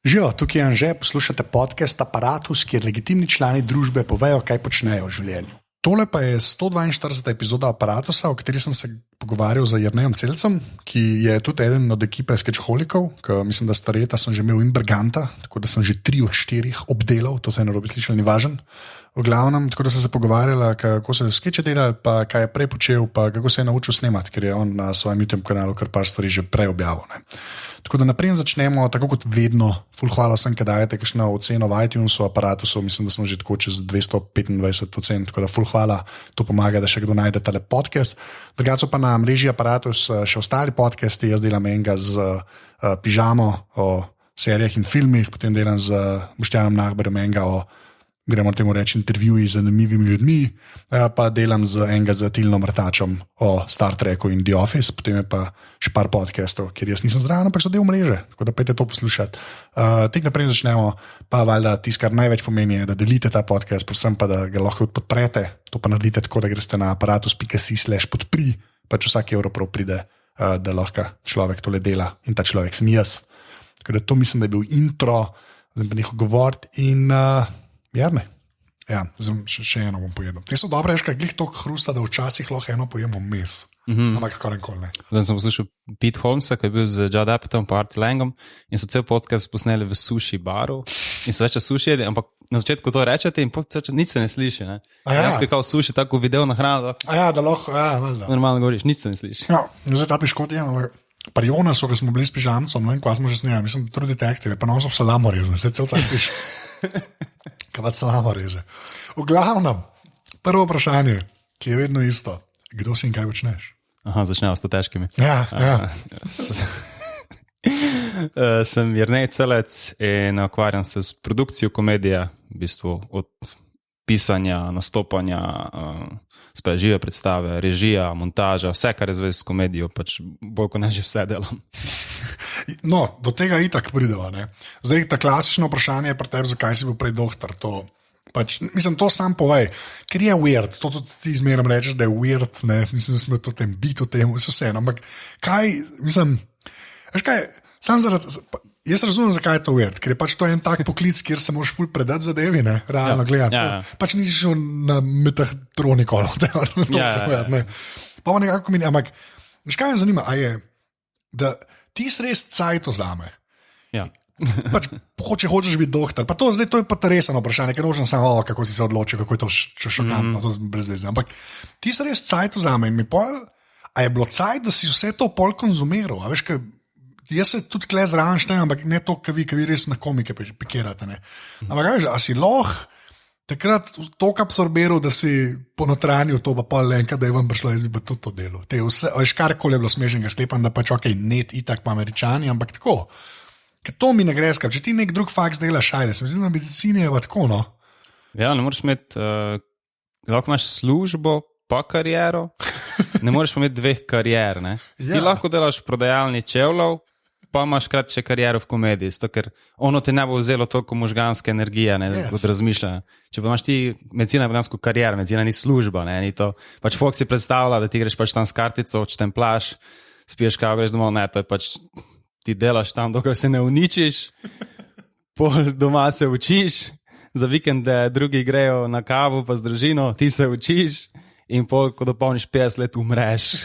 Živijo, tukaj je Anže, poslušate podcast Apparatus, kjer legitimni člani družbe povejo, kaj počnejo v življenju. Tole pa je 142. epizoda Apparatusa, o kateri sem se pogovarjal z Jernejem Celcem, ki je tudi eden od ekipe Sketchoholikov, ki mislim, da stareta sem že imel Imberganta, tako da sem že 3 od 4 obdelal, to se je narobe slišal, ni važen. V glavnem, tako da sem se pogovarjala, kako se skeče delal, pa kaj je prej počel, pa kako se je naučil snemati, ker je on na svojem YouTube kanalu kar par stvari že prej objavil. Ne. Tako da naprej začnemo, tako kot vedno, ful hvala sem, kad dajete kakšno oceno v iTunesu, Apparatusu, mislim, da smo že tako čez 225 ocen, tako da ful hvala, to pomaga, da še kdo najde tale podcast. Drugače pa na mreži Apparatus še ostali podcasti, jaz delam enega z Pižamo o serijah in filmih, potem delam z Boštjanom Nahberjem enega o, gremo temu reči, intervjuji z zanimivimi ljudmi, pa delam z enega z Tilnom Vrtačem o Star Treku in The Office, potem je pa še par podcastov, kjer jaz nisem zraven, ampak so del mreže, tako da pejte to poslušati. Tek naprej začnemo, pa valjda tisto, kar največ pomeni, je, da delite ta podcast, predvsem pa, da ga lahko podprete, to pa naredite tako, da greste na apparatus.si/podpri, pač vsak evro prav pride, da lahko človek tole dela in ta človek sem jaz. Tako da to mislim, da je bil intro, zdaj pa nekaj govoriti in Jarne. Ja, še eno bom pojedel. Te so dobre, veš, kaj glih toliko hrusta, da včasih lahko eno pojemo mes. Ampak skoraj nikoli ne. Zdaj sem poslušal Pete Holmesa, ki je bil z Judd Apatow pa Artie Langom in so cel podcast posneli v sushi baru in so več sushi jedli, ampak na začetku to rečete in nič se ne sliši. Ne? Jaz bi kao sushi tako video na hrano. Da lahko, valjda. Normalno govoriš, nič se ne sliši. Ja, zdaj ta piškot je, ampak pri Jonasu, ko smo bili s Pižamcom, ne vem, kva smo že snimali, mislim, da True Detective, pa nam so salamo rezali, se cel tak piš. Kaj salamo reže. V glavnem, prvo vprašanje, ki je vedno isto, kdo si in kaj počneš? Aha, začnemo s to težkimi. Ja. Sem Jernej Celec in ukvarjam se s produkcijo komedije, v bistvu od pisanja, nastopanja, žive predstave, režija, montaža, vse, kar je zvezi s komedijo, pač bolj kot ne že vse delam. No, do tega itak prideva, ne. Zdaj, ta klasično vprašanje je pri tebi, zakaj si bil prej doktor, to pač, mislim, to sam povej, ker je weird, to tudi ti zmeram rečeš, da je weird, ne, mislim, da smo to tem biti v tem, vseeno, ampak kaj, mislim, veš kaj, sam zaradi, jaz razumem, zakaj je to weird, ker je pač to en tak poklic, kjer se moraš ful predati zadevi, ne, realno gledati. Ja. Pač nisi šel na metatroniko, ne. Pa nekako mi, ampak, veš kaj me zanima, a je, da ti si res cajto zame. Ja. Pač, če hočeš biti doktor, pa to je pa resno vprašanje, ker nočem samo, kako si se odločil, kako je to šokantno, to je brez veze, ampak ti si res cajto zame in mi pol, a je bilo cajt, da si vse to pol konzumiral, a veš, kaj, jaz se tudi kle zraven štejem, ampak ne to, kaj vi res na komike pikirate, ne. Ampak kaj, a si lahko takrat toliko absorbiral, da si ponotranil to, pa pol enka, da je vam prišlo, jaz bi pa tudi to delo. Te vse, veš, karkoli je bilo smešnega, sklepam, da pač ok, net itak pa Američani, ampak tako. Ker to mi ne gre skap, če ti nek drug faks delaš, ajde, se mi zdi, na medicini je pa tako, no. Ja, ne moreš imeti, lahko imaš službo, pa kariero, ne moreš pa imeti 2 karier, ne. Ja. Ti lahko delaš v prodajalni čevljev, pa imaš krat še kariero v komediji, zato ker ono te ne bo vzelo toliko možganske energije, ne, kot razmišljanja. Če pa imaš ti, medicina je dejansko kariera, medicina ni služba, ne, ni to. Pač folk si predstavlja, da ti greš pač tam s kartico, odštemplaš, spiješ kavo, greš domov, ne, to je pač, ti delaš tam, dokler se ne uničiš, pol doma se učiš, za vikende drugi grejo na kavu pa z družino, ti se učiš in pol, ko dopolniš 50 let, umreš.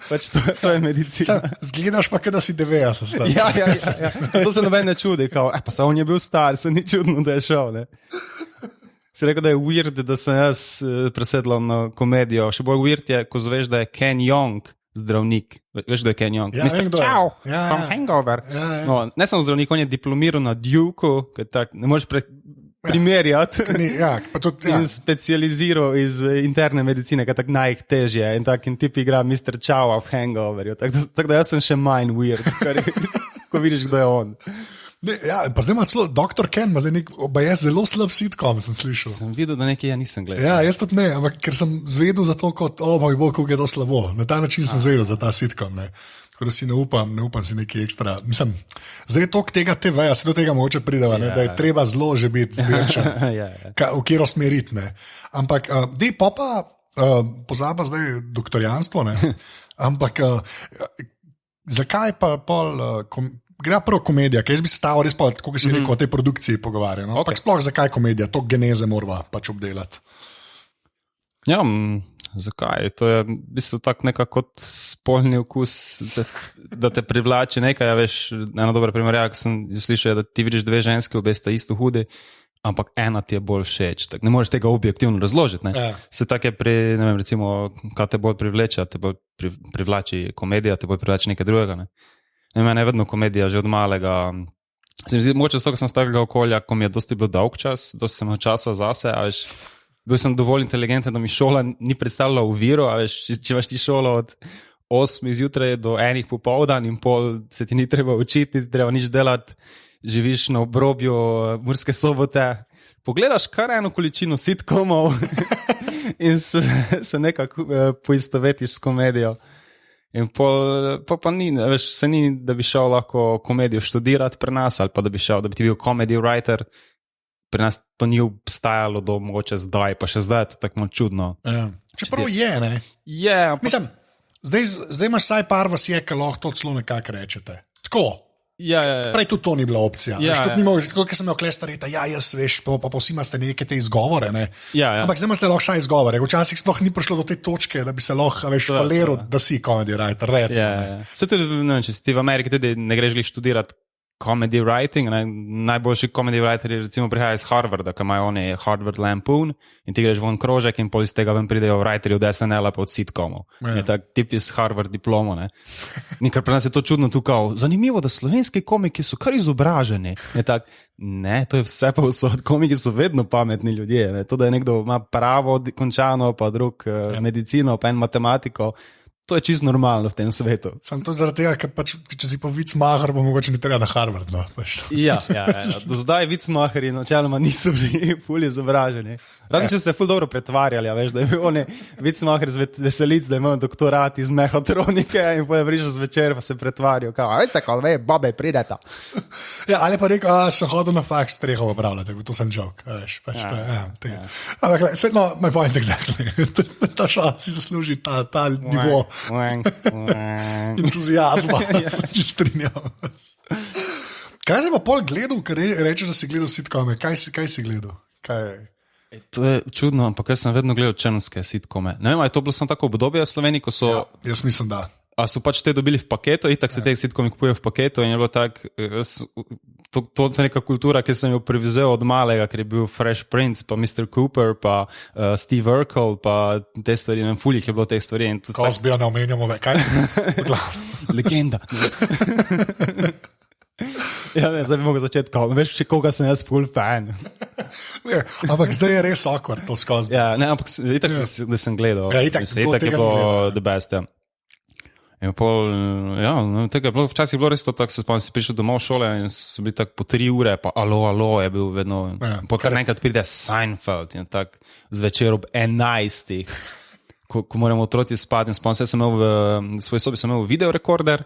Pač to je medicina. Zgledaš pa, da si 90. Ja. To se noben ne čudi, kao, pa se on je bil star, se ni čudno, da je šel, ne. Si rekel, da je weird, da sem jaz presedlal na komedijo. Še bolj weird je, ko zveš, da je Ken Jeong zdravnik. Veš, da je Ken Jeong? Ja, Mr. Chow from Hangover. Ja. No, ne sem zdravnik, on je diplomiral na Duke, ne moreš primerjati. In specializiral iz interne medicine, kaj tako najtežje in tak in tip igra Mr. Chow of Hangover. Tako da jaz sem še manj weird, ko vidiš, kdo je on. Ja, pa zdaj ima celo Dr. Ken, pa je zelo slab sitcom, sem slišal. Sem videl, da nekaj nisem gledal. Ja, jaz tudi ne, ampak ker sem zvedel za to kot, moj bog, kako je to slabo. Na ta način sem zvedel za ta sitcom, ne. Tako da si ne upam si nekaj ekstra. Mislim, zdaj je toliko tega TV-ja, se do tega mogoče prideva, ne, da je treba zelo že biti zbirčen, v katero smeriti, ne. Ampak, dej popa, pozaba zdaj doktorijanstvo, ne, ampak zakaj pa pol gre prvo komedija, ker jaz bi se stavil res pa, kot si rekel, o tej produkciji pogovarjal. No? Okay. Sploh zakaj komedija, to geneze morava pač obdelati. Ja, zakaj? To je v bistvu tako nekako kot spolni okus, da te privlači nekaj. Ja, veš, ena dobra primerjava, ki sem slišal, je, da ti vidiš dve ženske, obe sta isto hudi, ampak ena ti je bolj všeč. Tak, ne moreš tega objektivno razložiti. Se tako je pri, ne vem, recimo, kaj te bolj privleče, te bolj privlači komedija, te bolj privlači nekaj drugega. Ne? Mene je vedno komedija, že od malega. Mogoče zato, ker sem z takega okolja, ko mi je dosti bil dolg čas, dosti sem imel časa zase, a veš, bil sem dovolj inteligenten, da mi šola ni predstavljala oviro, a veš, če imaš ti šolo od 8 zjutraj do 1 popoldan in pol se ti ni treba učiti, ni treba nič delati, živiš na obrobju Murske Sobote, pogledaš kar eno količino sitcomov in se nekako poistovetiš s komedijo. In pa ni, veš, se ni, da bi šel lahko komedijo študirati pri nas, ali pa da bi ti bil comedy writer. Pri nas to ni obstajalo do mogoče zdaj, pa še zdaj je to tako čudno. Ja. Čeprav je, ne? Je. Mislim, zdaj imaš vsaj par vas je, ki lahko to celo nekako rečete. Tako. Ja. Prej tudi to ni bila opcija. Tako, ker sem imel klestarita, jaz veš, pa vsi imate neke te izgovore, ne? Ja. Ampak zdaj imate lahko še izgovore. Včasih sploh ni prišlo do te točke, da bi se lahko, veš, paleral, da si comedy writer, recimo. Ja. Se tudi, ne vem, če si ti v Ameriki tudi ne greš študirati comedy writing, ne? Najboljši comedy writeri recimo prihajajo iz Harvarda, ki imajo oni Harvard Lampoon in ti greš von krožek in pol iz tega ven pridejo writeri od SNL-a pa od sitcomov. Je tak tip iz Harvard diplomo, ne. Nikar pri nas je to čudno tukaj. Zanimivo, da slovenski komiki so kar izobraženi. Je tak, ne, to je vse pa vso, komiki so vedno pametni ljudje, ne. To, da je nekdo ima pravo končano, pa drug medicino, pa en matematiko, to je čisto normalno v tem svetu. Sam to zaradi tega, ker pač, če si pa vicmaher, bo mogoče ni treba na Harvard. No. Ja. Do zdaj vicmaheri načeloma niso bili ful izobraženi. Razen če se ful dobro pretvarjali, veš, da je bil oni vicmaher z veselic, da imajo doktorat iz mehatronike in potem prišel zvečer pa se pretvarjal. Veste, ko ve, babe, prideta. Ja, ali pa rekel, sem hodil na faks streho opravljati, to sem joke. Veš, pač ampak, no, my point exactly. Ta šala si zasluži ta nivo. Entuzijazma, se če strinjam. Kaj si pa pol gledal, ker rečeš, da si gledal sitcome? Kaj si gledal? To je čudno, ampak jaz sem vedno gledal črnske sitcome. Ne vem, je to bilo samo tako obdobje v Sloveniji, ko so... Ja, jaz mislim, da. A so pač te dobili v paketu, itak se te sitcomi kupujejo v paketu in je bilo tako... To je neka kultura, ki sem jo previzel od malega, ker je bil Fresh Prince, pa Mr. Cooper, pa Steve Urkel, pa te stvari, ne vem, fulih je bilo teh stvari. Cosbyja ne omenjamo več, kaj? Legenda. Ja, ne, zdaj bi mogel začeti, veš, če koga sem jaz full fan. Ampak zdaj je res awkward to s Cosbyjem. Ja, ne, ampak itak, da sem gledal. Ja, itak je bilo the best, ja. In pol, ja, tega je bilo, včasih je bilo res to tako, se spomnim, si prišel domov v šole in so bili tako po 3 ure, pa alo je bil vedno, kar nekrat pride Seinfeld in tako zvečer ob 11, ko moramo otroci spati in spomnim se, sem imel v svoji sobi, sem imel videorekorder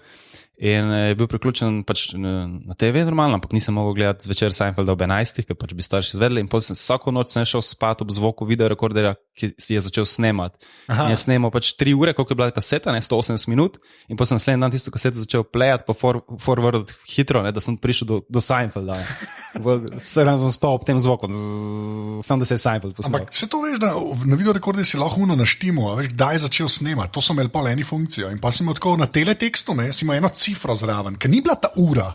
in je bil priključen pač na TV normalno, ampak nisem mogel gledati zvečer Seinfelda ob 11, ker pač bi starši izvedli in potem vsako noč sem šel spat ob zvoku videorekorderja, ki si je začel snemati. In je snemal pač 3 ure, koliko je bila kaseta, ne, 180 minut in potem sem naslednji dan tisto kaseto začel plejati pa forward hitro, ne, da sem prišel do Seinfelda. Vse dan sem spal ob tem zvoku, samo da se je Seinfeld posnel. Ampak se to veš, da na videorekorderju si lahko naštimo, veš, kdaj je začel snemati, to so imeli pa eni funkcijo in pa sem tako na teletekstu, ne, si imel eno cifro zraven, ker ni bila ta ura.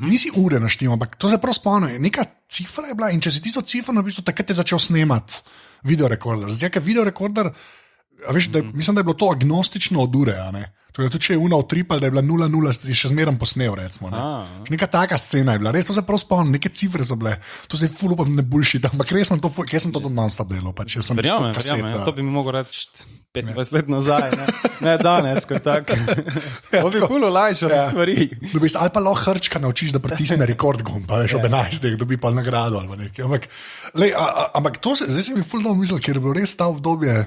Nisi ure naštimo, ampak to se prav spomnim. Neka cifra je bila in če si tisto cifro napisal, takrat je začel snemati videorekorder. Zdaj, ker videorekorder, veš, mislim, da je bilo to agnostično od ure, a ne? Tudi če je una utripal, da je bila 0,0, še zmeraj posnel, recimo. Ne? Neka taka scena je bila, res to se prav spomnim, neke cifre so bile, to se je full upam ne bullshit, ampak res sem to, kje sem to non-stop delal, pač jaz sem verjamem, to bi mi mogel reči 25 let nazaj, ne danes, kot tak. To bi full olajšal stvari. Ali pa lahko Hrčka naučiš, da pritisne rekord gumb, pa veš, ob 11, dobi pa nagrado ali nekaj. Ampak to se, zdaj se mi full dal misel, ker je bilo res ta obdobje,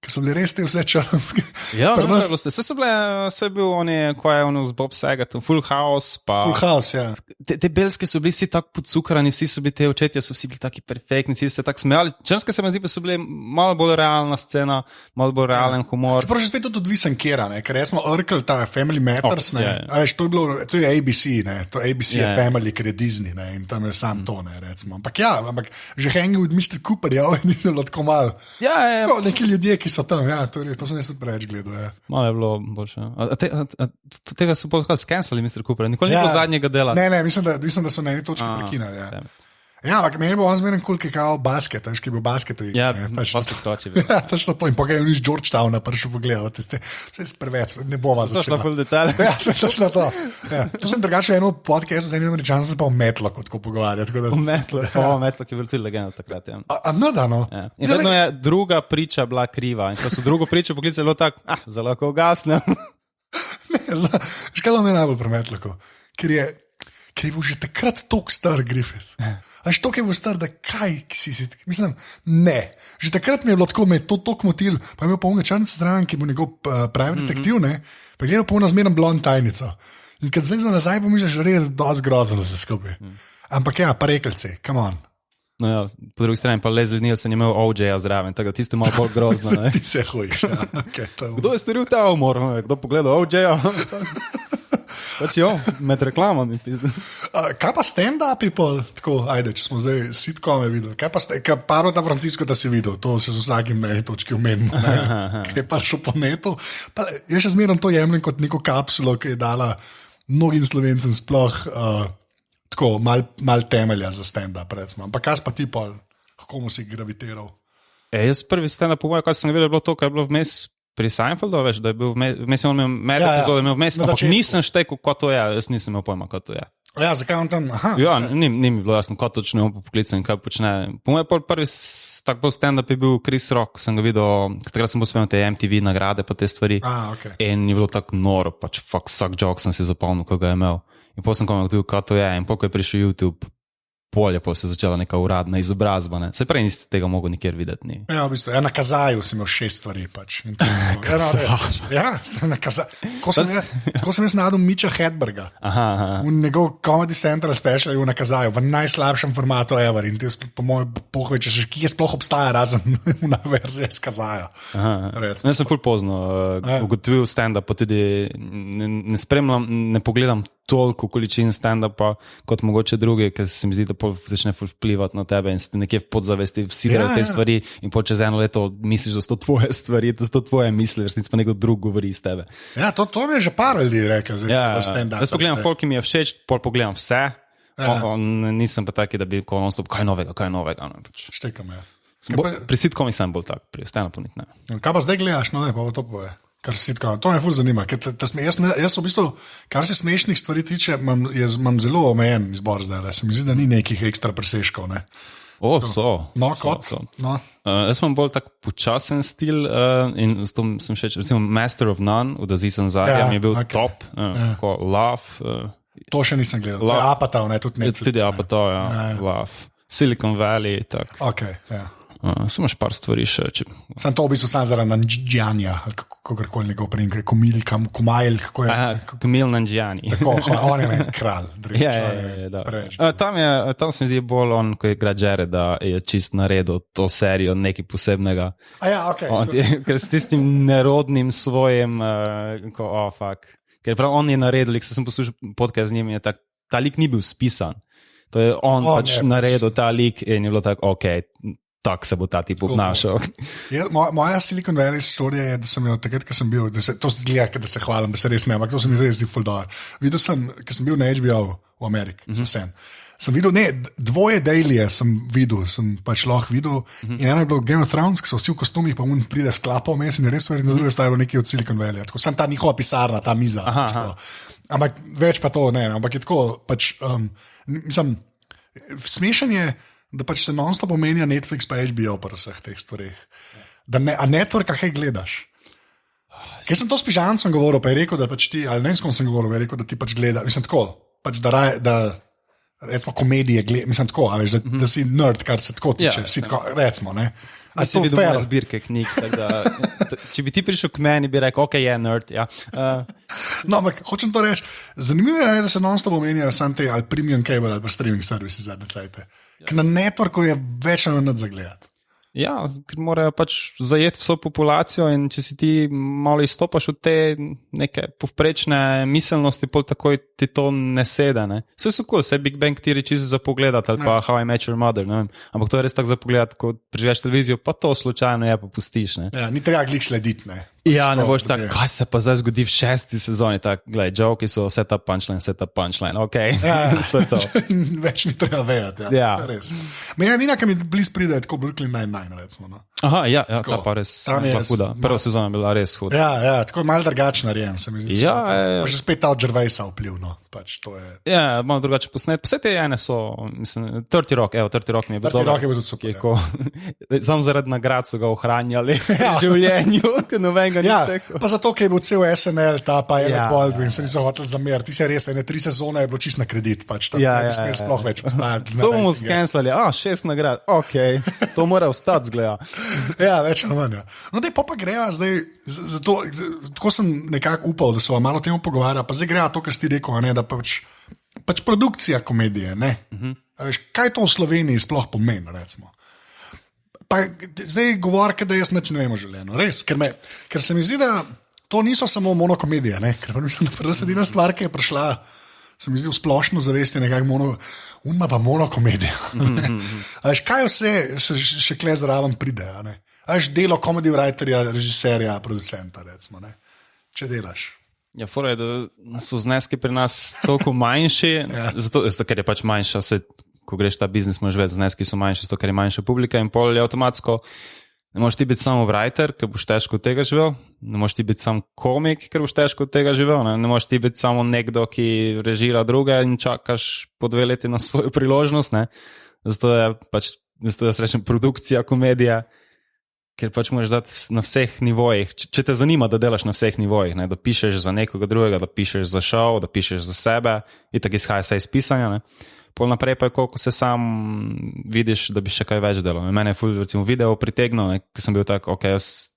ki ko so bili res te vse črnske. Ja, vse so bile, vse je bil ko je z Bob Saget, Full House, pa... Full House, ja. Te belske so bili vsi tako podcukrani, vsi so bili te očetje, so vsi bili taki perfektni, vsi se tako smejali. Črnske se mi zdi, pa so bili malo bolj realna scena, malo bolj realen humor. Čeprav že spet to odvisen kjera, ne, ker smo Urkel, ta Family Matters, ne, veš, to je ABC, ne, to ABC je Family, ker je Disney, ne, in tam je sam to, ne, recimo. Ampak že Hanging with Mr. Cooper, ni bilo tako malo. Ja. Tako, neki ljudje, ki so tam, to sem jaz tudi preveč gledal, ja. Malo je bilo boljše. Tega so podcast scanceli, Mr. Cooper, nikoli ni bilo zadnjega dela. Ne, mislim, da so na eni točki prekinali, ja. Ja, ampak meni bo on zmeren koliko je kao basket, veš, ki je bil basketu. Ja, basket toči bil. Ja, točno to. In pa ga je nič Georgetowna prišel pogledati. Vse je preveč, ne bova začela. Točno full detalj. Ja, točno to. Ja. To sem drugače eno podcast z enim Američanom se pa o Metloku tako pogovarjati. O Metlok je bil tudi legenda takrat, ja. No. Ja. In vedno je druga priča bila kriva. In ko so drugo pričo poklicali, zelo tako, zelo lahko ugasnem. Škalo me najbolj pri Metloku, ker je bil že takrat tok star Griffith. Až to, ki je bil star, da kaj si, mislim, ne. Že takrat mi je bilo tako, me je to tok motil, pa je imel polne črnce stran, ki bo njegov pravi detektiv, ne, pa je gledal polno zmerno blond tajnico. In kad zdaj nazaj pomisliš, že res dosti grozno se skupaj. Ampak pa rekelci, come on. No ja, po drugi strani pa Leslie Nielsen je imel OJ-ja zraven, tako da tisto je malo bolj grozno, ne. Ti se hojiš, ja. Okay, kdo je storil ta umor? Kdo pogledal OJ-ja? Pač med reklamami. Kaj pa stand-upi pol? Tako, ajde, če smo zdaj sitcome videli. Kaj pa Paro da Francisco, da si videl? To se z vsakim na eni točki omenil. Kaj pa šel po netu? Pa, jaz še zmerno to jemljem kot neko kapsulo, ki je dala mnogim Slovencem sploh tako mal temelja za stand-up, recimo. Ampak kaj pa ti pol? Komu si gravitiral? Jaz prvi stand-up po mojem, kaj sem videl, je bilo to, kaj je bilo vmes pri Seinfeldu, veš, da je bil vmes, on imel epizode, imel vmes, ampak nisem štekel, ko to je, jaz nisem imel pojma, ko to je. Ja, zakaj on tam, Ja, ni mi bilo jasno, ko točno je on po poklicu in kaj počne. Po mojem prvi tak bolj stand-up je bil Chris Rock, sem ga videl, takrat sem pospremil te MTV nagrade pa te stvari. Okay. In je bilo tako noro, pač vsak joke sem si zapomnil, ko ga je imel. In potem sem komentil, kaj to je, in ko je prišel YouTube, polje, pa se je začela neka uradna izobrazba, ne. Se prej nisi tega mogel nikjer videti. Ni. Ja, v bistvu, na Kazaju sem imel 6 stvari, pač. Na Kazaju. Ko sem jaz nadal Mitcha Hedberga, v njegov Comedy Central special je v Kazaju, v najslabšem formatu ever, in ti po mojem pohvečeš, ki je sploh obstaja razen v verziji iz Kazaja. Jaz sem ful pozno ugotovil stand-up, pa tudi ne spremljam, ne pogledam toliko količin stand-upa kot mogoče drugi, ker se mi zdi, da začne vplivati na tebe in ste nekje v podzavesti vsidrajo te stvari in čez eno leto misliš, da so to tvoje stvari, da so to tvoje misli, resnic pa nekdo drug govori iz tebe. Ja, to mi je že par ljudi rekel. Jaz pogledam, koliko mi je všeč, pol pogledam vse, nisem pa taki, da bi non-stop, kaj novega. Štekam, ja. Pri sitcomih sem bolj tak, pri stand-upu niti ne. Kaj pa zdaj gledaš, no ne, pa to pove. To me ful zanima, ker jaz v bistvu, kar se smešnih stvari tiče, imam zelo omejen izbor zdaj, se mi zdi, da ni nekih ekstra preseškov, ne. Jaz imam bolj tak počasen stil in s tem sem všeč, recimo Master of None v Aziz Ansarijem je bil top, ko Love. To še nisem gledal, Apatow, ne, tudi Netflix. Tudi Apatow, Love. Silicon Valley, tak. Ok, ja. Samo še par stvari še. Sem to v bistvu sam zaradi Nanjianja, ali kakorkoli njegov primek, Kumail, kako je? Kumail Nanjiani. Tako, on je meni kralj. Tam se mi zdi bolj on, ko je igra Jareda, je čist naredil to serijo nekaj posebnega. Ker s tistim nerodnim svojim, ker prav on je naredil, ker sem poslušal podcast z njim, ta lik ni bil spisan. To je on naredil ta lik in je bilo tako, tak se bo ta tip obnašal. Moja Silicon Valley storija je, da sem jo takrat, ko sem bil, to se zgleda, da se hvalim, da se res ne, ampak to se mi zdaj zdi ful dobro. Videl sem, ko sem bil na HBO v Ameriki, sem videl, dvoje Dailye sem videl, sem pač lahko videl, in eno je bilo Game of Thrones, ki so vsi v kostumih, pa on pride s klapom mes in res verjetno druge stavilo nekaj od Silicon Valley. Tako sem ta njihova pisarna, ta miza. Ampak več pa to ne, ampak je tako, pač, mislim, smešen je, da pač se non-stop omenja Netflix pa HBO pa vseh teh stvarih. A networka kaj gledaš? Jaz sem to s Pižancem govoril, pa je rekel, da pač ti, ali ne s kom sem govoril, je rekel, da ti pač gleda, mislim tako, pač da recimo komedije gleda, mislim tako, veš, da si nerd, kar se tako tiče, recimo, ne. A si videl moje zbirke knjig. Če bi ti prišel k meni, bi rekel, ok, je nerd. Ja. No, ampak hočem to reči. Zanimivo je, da se non-stop omenjajo samo te ali premium cable ali pa streaming servisi zadnje cajte. Ker na networku je več ali manj zagledati. Ja, ker morajo pač zajeti vso populacijo in če si ti malo izstopaš od te neke povprečne miselnosti, pol takoj ti to ne sede. Ne? Vse so cool, vse Big Bang Theory čisto za pogledati ali pa How I Met Your Mother, ne vem. Ampak to je res tako za pogledati, ko prižgeš televizijo, pa to slučajno je, pa pustiš. Ne? Ja, ni treba glih slediti, ne. Ja, ne boš tako, kaj se pa zdaj zgodi v 6. sezoni, tako, gledaj, joke so setup punchline, ok, to je to. Več ni treba vedeti, ja. Meni edina, ki mi bliz pride, je tako Brooklyn Nine-Nine, recimo. No. Aha, ja, ta pa res huda. Prva sezona je bila res huda. Ja, tako je malo drugačen narejen, se mi zdi. Ja, pa že spet ta od Gervaisa vplivno, pač to je. Ja, malo drugače posnet. Vse te ene so, mislim, 30 Rock mi je bil dobro. 30 Rock je bil tudi super. Samo zaradi nagrad so ga ohranjali v življenju, ker novenega ni tekel. Pa zato, ker je bil cel SNL, ta pa je Baldwin, se niso hoteli zameriti. Ti se res, 3 sezone je bilo čist na kredit, pač tam ne bi smel sploh več postajati. To bomo skenslali, 6 nagrad, ok, to mora ostati zgleda. Ja, več ali manj. No, dej, pa greja zdaj, zato, tako sem nekako upal, da so malo o tem pogovarjali, pa zdaj greja to, kar si rekel, ne, da pač produkcija komedije, ne. Veš, kaj to v Sloveniji sploh pomeni, recimo. Pa zdaj govorite, da jaz nič ne vem o življenju, res, ker se mi zdi, da to niso samo monokomedije, ne, ker pa mislim, da prva sedina stvar, ki je prišla, se mi zdi v splošno zavesti nekako monokomedija. Veš, kaj vse še kle zraven pride, ne? Veš, delo comedy writerja, režiserja, producenta, recimo, ne? Če delaš. Ja, fora je, da so zneski pri nas toliko manjši, zato, ker je pač manjša, ko greš ta biznis, imaš več zneski so manjši, zato ker je manjša publika in pol je avtomatsko, ne možeš ti biti samo writer, ker boš težko od tega živel, ne možeš ti biti samo komik, ker boš težko od tega živel, ne možeš ti biti samo nekdo, ki režira druge in čakaš po 2 leti na svojo priložnost, ne. Zato je pač, zato jaz rečem produkcija, komedija, ker pač moraš dati na vseh nivojih, če te zanima, da delaš na vseh nivojih, ne? Da pišeš za nekoga drugega, da pišeš za show, da pišeš za sebe, in tako izhaja vse iz pisanja, ne? Pol naprej pa je, koliko se sam vidiš, da bi še kaj več delal. Mene je ful, recimo, video pritegnil, ker sem bil tako, ok,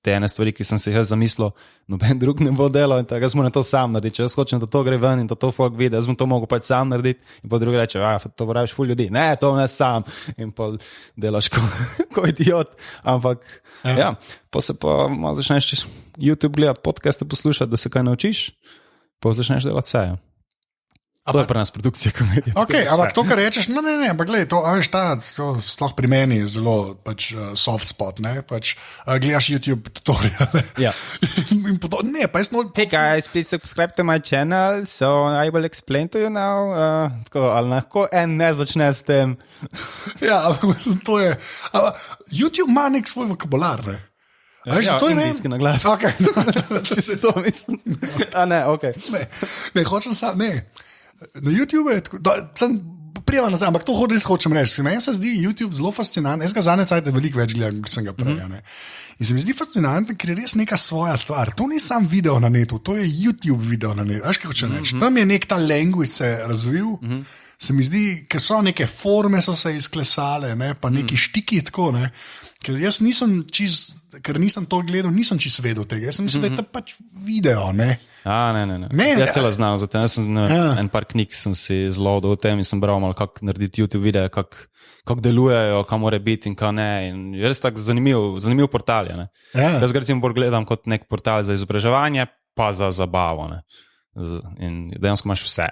te ene stvari, ki sem si jaz zamislil, noben drug ne bo delal in tako, jaz moram to sam narediti, če jaz hočem, da to gre ven in da to folk vidi, jaz bom to mogel pač sam narediti in pa drugi reče, to praviš ful ljudi, ne, to ne sam in pa delaš ko idiot, ampak ja, pa se pa malo začneš YouTube gledati, podcaste poslušati, da se kaj naučiš, pa začneš delati vse. To je pri nas produkcija komedije. Ok, ampak to, kar rečeš, no ne, ampak gledaj, to sploh pri meni je zelo pač soft spot, ne, pač gledaš YouTube tutoriale. Ja. In podobno, ne, pa jaz Hey guys, please subscribe to my channel, so I will explain to you now. Tako, ali lahko ne začne s tem. Ja, ampak to je, YouTube ima nek svoj vokabular, ne. Ja, indijski naglas. Ok, če se to mislim. A ne, ok. Ne, hočem sam, ne. Na YouTube je tako, prijava nazaj, ampak to res hočem reči. Meni se zdi YouTube zelo fascinanten. Jaz ga zadnje cajte veliko več gledam, kot sem ga prej. In se mi zdi fascinanten, ker je res neka svoja stvar. To ni sam video na netu, to je YouTube video na netu. Veš, kaj hočem reči? Tam je nek ta language se razvil. Se mi zdi, ker so neke forme so se izklesale, ne, pa neki štiki tako, ne. Ker jaz ker nisem to gledal, nisem čisto vedel tega. Jaz sem mislil, da je to pač video, ne. Ne. Ja, celo znam za tem. Jaz sem en par knjig sem si zlodil o tem in sem bral malo, kako narediti YouTube videe, kako delujejo, kaj mora biti in kaj ne. In je res tak zanimiv portal je, ne. Jaz ga recimo bolj gledam kot nek portal za izobraževanje, pa za zabavo, ne. In dejansko imaš vse.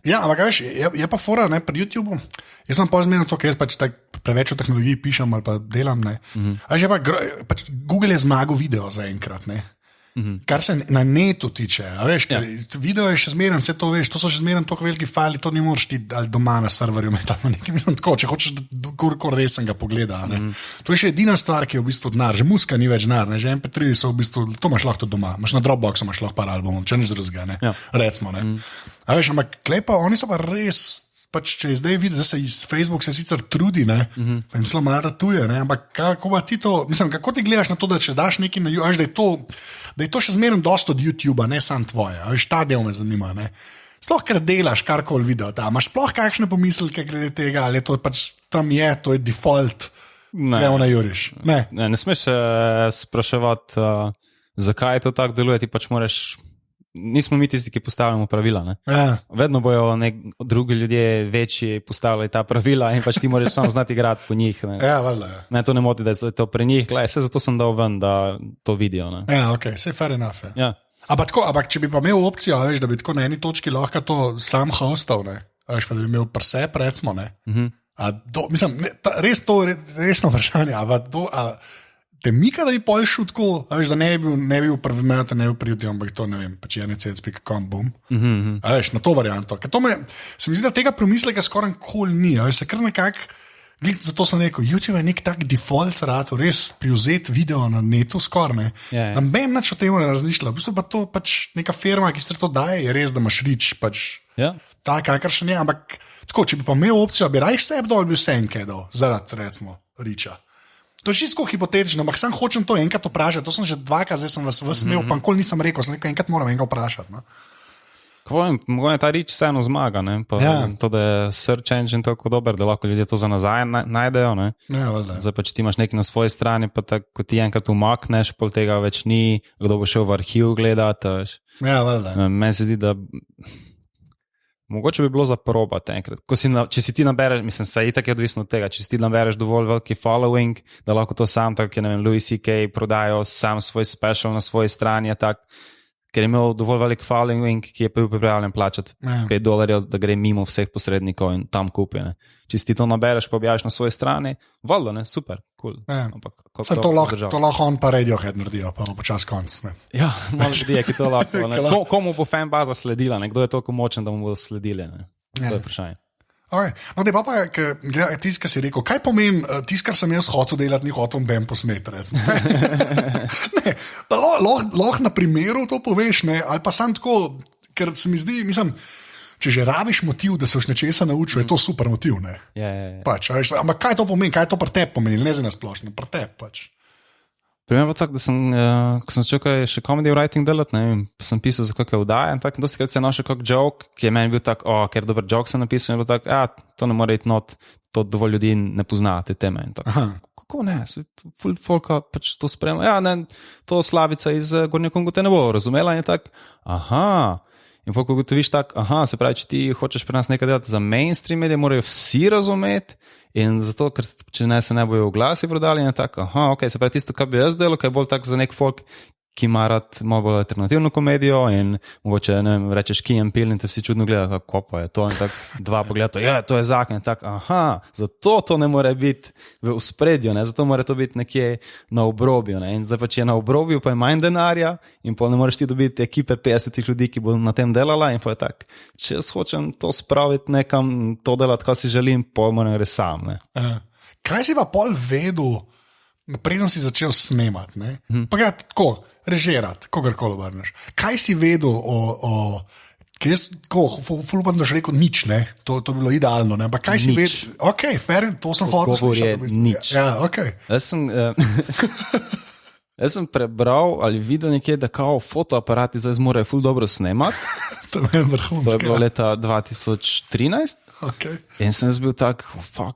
Ja, ampak veš, je pa fora, ne, pri YouTubeu. Jaz sem pa zmenil to, ker jaz pač preveč o tehnologiji pišem ali pa delam, ne. A že pač Google je zmagal video za enkrat, ne. Kar se na netu tiče, a veš, ker video je še zmeren, vse to veš, to so še zmeren toliko veliki fajli, to ni moraš ti ali doma na serverju metati, nekaj mislim tako, če hočeš kolikor resen ga pogleda, ne. To je še edina stvar, ki je v bistvu denar, že muska ni več denar, ne, že MP3 so v bistvu, to imaš lahko doma, imaš na Dropboxu, imaš lahko par albumov, če nič drugega, ne, recimo, ne. A veš, ampak klepa, oni so pa res, pač če je zdaj videti, da se Facebook se sicer trudi, ne, pa jim zelo malo ratuje, ne, ampak kako pa ti to, mislim, kako ti gledaš na to, da če daš nekaj na YouTube, da je to še zmerno dosto od YouTubea, ne sam tvoje, veš, ta del me zanima, ne. Sploh, ker delaš karkoli video, imaš sploh kakšne pomisleke glede tega, ali to pač tam je, to je default gremo na Juriš. Ne smeš spraševati, zakaj to tako deluje, ti pač moraš. Nismo mi tisti, ki postavljamo pravila. Ja. Vedno bojo drugi ljudje večji postavljali ta pravila in pač ti moraš samo znati igrati po njih. Ja, valjda. Me to ne moti, da je to pri njih. Vse zato sem dal ven, da to vidijo. Ja, ok, vse je fair enough. Ja. Ampak če bi pa imel opcijo, veš, da bi tako na eni točki lahko to sam hostal, veš, pa da bi imel presep, recimo. Mislim, resno vprašanje. Te mika, da bi pol šel tako, veš, da ne bi bil prvi met, ne bi pridil, ampak to ne vem, pač jernecec.com, bum. Veš, na to varianto. Se mi zdi, da tega premisleka skoraj nikoli ni, veš, se kar nekako, zato sem rekel, YouTube je nek tak default rato, res privzeti video na netu skoraj, ne. Ben nič o tem ne razmišlja, v bistvu pa to pač neka firma, ki se to daje, je res, da imaš rič, pač ta, kakršen je, ampak tako, če bi pa imel opcijo, bi rajš sebe dol, bi vse enke dol, zaradi, recimo, riča. To je čisto hipotetično, ampak sam hočem to enkrat vprašati. To sem že dvakrat, zdaj sem vas smel, pa nikoli nisem rekel, sem rekel, enkrat moram enega vprašati. Mogoče ta rič vseeno zmaga, to, da je search engine tako dober, da lahko ljudje to za nazaj najdejo. Zdaj pa, če ti imaš nekaj na svoji strani, pa tako, ko ti enkrat umakneš, pol tega več ni, kdo bo šel v arhiv gledati. Ja, valjda. Meni se zdi, da mogoče bi bilo za probati enkrat. Če si ti nabereš, mislim, se itak je odvisno od tega, če si ti nabereš dovolj veliki following, da lahko to sam, tako je, ne vem, Louis C.K. prodajo sam svoj special na svoji strani, ker je imel dovolj velik following, ki je bil pripravljen plačati $5, da gre mimo vseh posrednikov in tam kupi. Če si ti to nabereš, pa objaviš na svoji strani, valjda, super, cool. To lahko on pa Radiohead naredijo, pa bo počas konc. Ja, malo ljudi je, ki to lahko. Komu bo fan baza sledila, kdo je toliko močen, da mu bodo sledili? To je vprašanje. No, da pa tisti, ki si rekel, kaj pomeni tisti, kar sem jaz hotel delati, ni hotel ben posnet. Lahko na primeru to poveš, ali pa sam tako, ker se mi zdi, mislim, če že rabiš motiv, da se už nečesa naučil, je to super motiv. Pač, ampak kaj to pomeni, kaj to pri tebi pomeni, ne za nasplošno, pri tebi pač. Primer pa tako, da ko sem začel še comedy writing delati, sem pisal za kakšne vdaje in tako, dosti krat se je našel kak joke, ki je meni bil tak, ker dober joke sem napisal, in bil tak, to ne more iti not, to dovolj ljudi ne pozna te teme. In tako, kako ne, ful folka pač to spremlja, to Slavica iz Gornje Kongote ne bo razumela in tako, in pa ko gotoviš tako, se pravi, če ti hočeš pri nas nekaj delati za mainstream medije, morajo vsi razumeti. In zato, ker če ne se ne bojo oglasi prodali, je tako, ok, se pravi tisto, kar bi jaz delal, kaj je bolj tak za nek folk, ki ima rad malo bolj alternativno komedijo in mogoče, ne vem, rečeš Key and Peele in te vsi čudno gledajo, kako pa je to in tako dva pogleda, to je zakon in tako, zato to ne more biti v ospredju, zato mora to biti nekje na obrobju, in zdaj pa če je na obrobju, pa je manj denarja in pa ne moreš ti dobiti ekipe 50 ljudi, ki bodo na tem delala in pa je tako, če jaz hočem to spraviti nekam, to delati, kaj si želim, pa moram res sam. Kaj si pa pol vedel, preden si začel snemati, pa gre tako, režirati, kogarkoli obrneš. Kaj si vedel ker jaz tako, fulupam, da že rekel nič, to bi bilo idealno, ampak kaj si vedel? Ok, fair, to sem hotel slišati. Govor je nič. Ja, ok. Jaz sem prebral ali videl nekje, da kao fotoaparati zdaj zmorejo ful dobro snemati. To je vrhunsko. To je bilo leta 2013. Okay. In sem jaz bil tak,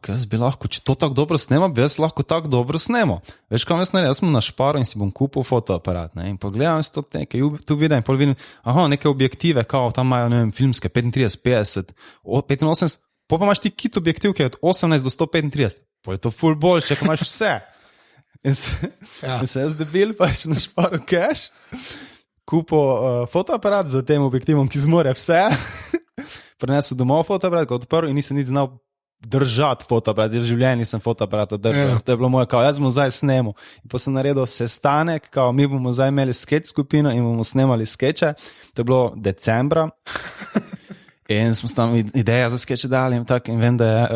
jaz bi lahko, če to tako dobro snema, bi jaz lahko tako dobro snemo. Veš, kam jaz naredil? Jaz sem na Šparu in si bom kupil fotoaparat. In pogledam si to nekaj, tu vidim in pol vidim, neke objektive, kao tam imajo, ne vem, filmske, 35, 50, 85, pa imaš ti kit objektiv, ki je od 18 do 135. Pa je to ful boljše, ko imaš vse. In se jaz debil, pa še na Šparu cash, kupil fotoaparat z tem objektivom, ki zmore vse. Prinesel domov fotoaparat, kot odprl in nisem nič znal držati fotoaparat, v življenju nisem fotoaparat držal. To je bilo moje, kao, jaz bom zdaj snemal. In pa sem naredil sestanek, kao, mi bomo zdaj imeli sketch skupino in bomo snemali skeče. To je bilo decembra. In smo tam ideja za skeče dali in tako, in vem, da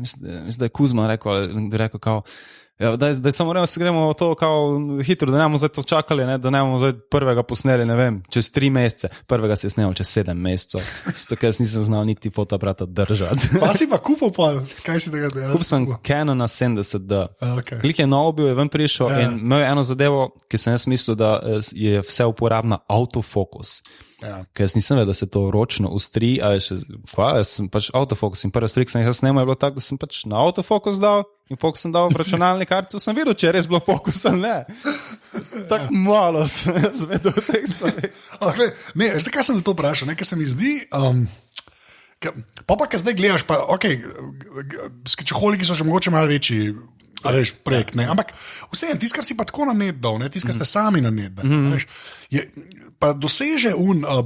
je Kuzma rekel, kao, da samo gremo to kao hitro, da ne bomo zdaj to čakali, da ne bomo zdaj prvega posneli, ne vem, čez 3 mesece. Prvega si je snemal čez 7 mesecev. Zato, ker jaz nisem znal niti fotoaparata držati. Pa si pa kupil pa, kaj si tega delal? Kupil sem Canona 70D. Okay. Klik je nov bil, je ven prišel in imel je eno zadevo, ki sem jaz mislil, da je vse uporabna autofokus. Ker jaz nisem vedel, da se to ročno ustri, jaz sem pač autofokus in prvi strik sem jih snemal je bilo tako, da sem pač na autofokus dal in pok sem dal v računalni kartico, sem videl, če je res bilo fokus ali ne. Tako malo sem vedel teh stvari. Ne, veš, kaj sem to vprašal, nekaj se mi zdi, pa kaj zdaj gledaš, pa skičeholiki so že mogoče malo večji, veš, projekt, ne, ampak vseeno, tisto, kar si pa tako na net dal, ne, tisto, kar ste sami na net dal, veš, pa doseže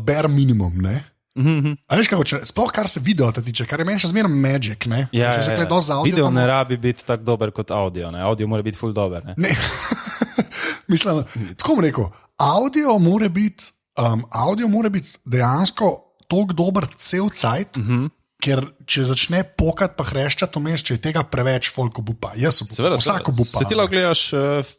bare minimum, ne. Veš, sploh kar se video tiče, kar je meni še zmeraj magic. Video ne rabi biti tako dober kot audio. Ne? Audio mora biti ful dober. Ne. Mislim, tako bom rekel, audio mora biti dejansko toliko dober cel cajt, ker če začne pokat pa hreščati vmes, če je tega preveč, folk obupa. Jaz obupam, vsak obupa. Se ti lahko gledaš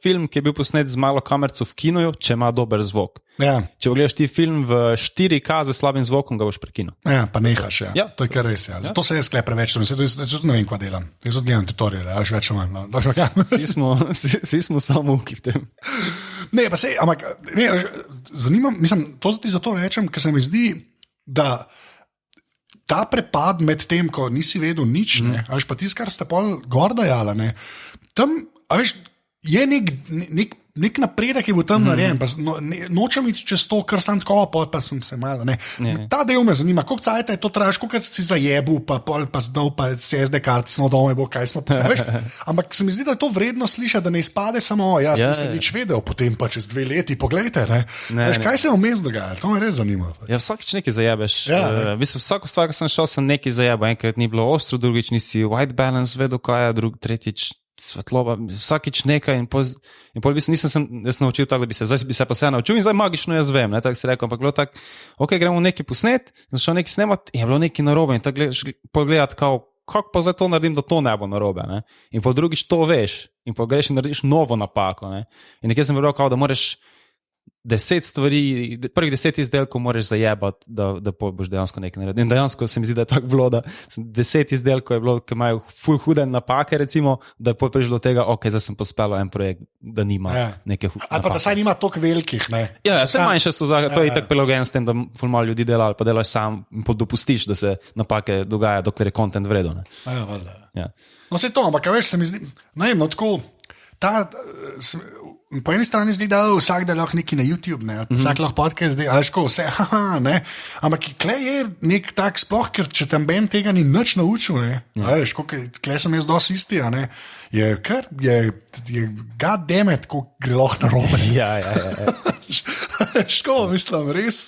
film, ki je bil posnet z malo kamerco v kinoju, če ima dober zvok. Ja. Če gledaš ti film v 4K z slabim zvokom, ga boš prekinil. Ja, pa nehaš, ja. To je kar res, ja. Zato se jaz skle preveč, ne vem, kva delam. Jaz odgledam tutoriale, až več ali manj. Vsi smo samo uki v tem. Ne, pa sej, ampak, zanimam, mislim, to ti zato rečem, ker se mi zdi, da ta prepad med tem, ko nisi vedel nič, veš, pa tisto, kar ste pol gor dajala, ne, tam, veš, je nek napredek, ki bo tam narejen, pa nočem iti čez to, kar sem tako, pa sem se malo, ne. Ta del me zanima, koliko cajta je to trajaš, koliko si zajebil, pa zdal, pa SD karti, smo doma, bo, kaj smo postavili, veš, ampak se mi zdi, da je to vredno slišati, da ne izpade samo, jaz nisem nič vedel, potem pa čez 2 leti, poglejte, ne, veš, kaj se je vmes dogajalo, to me res zanima. Ja, vsakič nekaj zajebeš, vsako stvar, ko sem šel, sem nekaj zajebal, enkrat ni bilo ostro, drugič nisi white balance vedel, kaj je, tretjič svetloba, vsakič nekaj in pol v bistvu nisem se naučil tako, da zdaj bi se pa se naučil in zdaj magično jaz vem, ne, tako si rekel, ampak bilo tako, ok, gremo nekaj posnet, začel nekaj snemati in je bilo nekaj narobe in tako pogledati, kako pa zdaj to naredim, da to ne bo narobe, ne, in pol drugič to veš in pol greš in narediš novo napako, ne, in nekaj sem verjel, da moraš 10 stvari, prvih 10 izdelkov moraš zajebati, da boš dejansko nekaj naredil. In dejansko se mi zdi, da je tako bilo, da 10 izdelkov je bilo, ki imajo ful hude napake, recimo, da je prišlo do tega, ok, zdaj sem pospel en projekt, da nima neke hude napake. Ali pa da saj nima toliko velikih, ne? Ja, vse manjše so, to je itak prilagojen s tem, da ful malo ljudi dela, ali pa delaš sam in dopustiš, da se napake dogaja, dokler je content vredo, ne? Ja, valjda. Ja. No, se to, ampak veš, se mi zdi, ne vem, tako, po eni strani zdi, da vsak da lahko neki na YouTube, ne, vsak lahko podcast, vse, ne, ampak klej je nek tak sploh, ker če tam ben tega ni nič naučil, ne, veš, klej sem jaz dosti isti, ne, je god damn it, ko gre lahko narobe. Ja. Ško, mislim, res,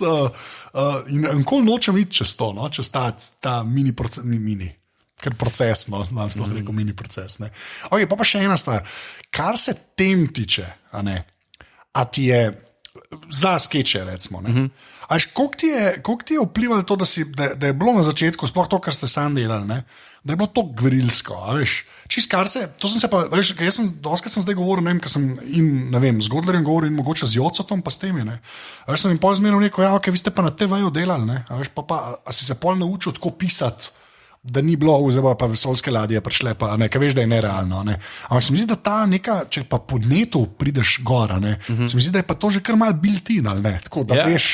in nikoli nočem iti čez to, no, čez ta mini proces, ker proces, no, nas lahko rekel mini proces, ne. Ok, pa še ena stvar, kar se tem tiče, a ti je za skeče, recimo, ne. Koliko ti je vplivalo to, da je bilo na začetku, sploh to, kar ste sam delali, ne, da je bilo to gverilsko, a veš, čist kar se, to sem se pa, veš, ker jaz doskrat sem zdaj govoril, ne vem, ker sem ne vem, z Godlerjem govoril in mogoče z Jocotom pa s temi, ne, a veš, sem jim pol zmenil neko, ja, ok, vi ste pa na TV-ju delali, ne, a veš, a si se pol naučil tako pisati, da ni bilo, oziroma pa vesoljske ladje prišle, pa ne, kaj veš, da je nerealno, ne. Ampak se mi zdi, da ta neka, če pa pod netu prideš gora, ne, se mi zdi, da je pa to že kar mal built-in, ali ne, tako da veš,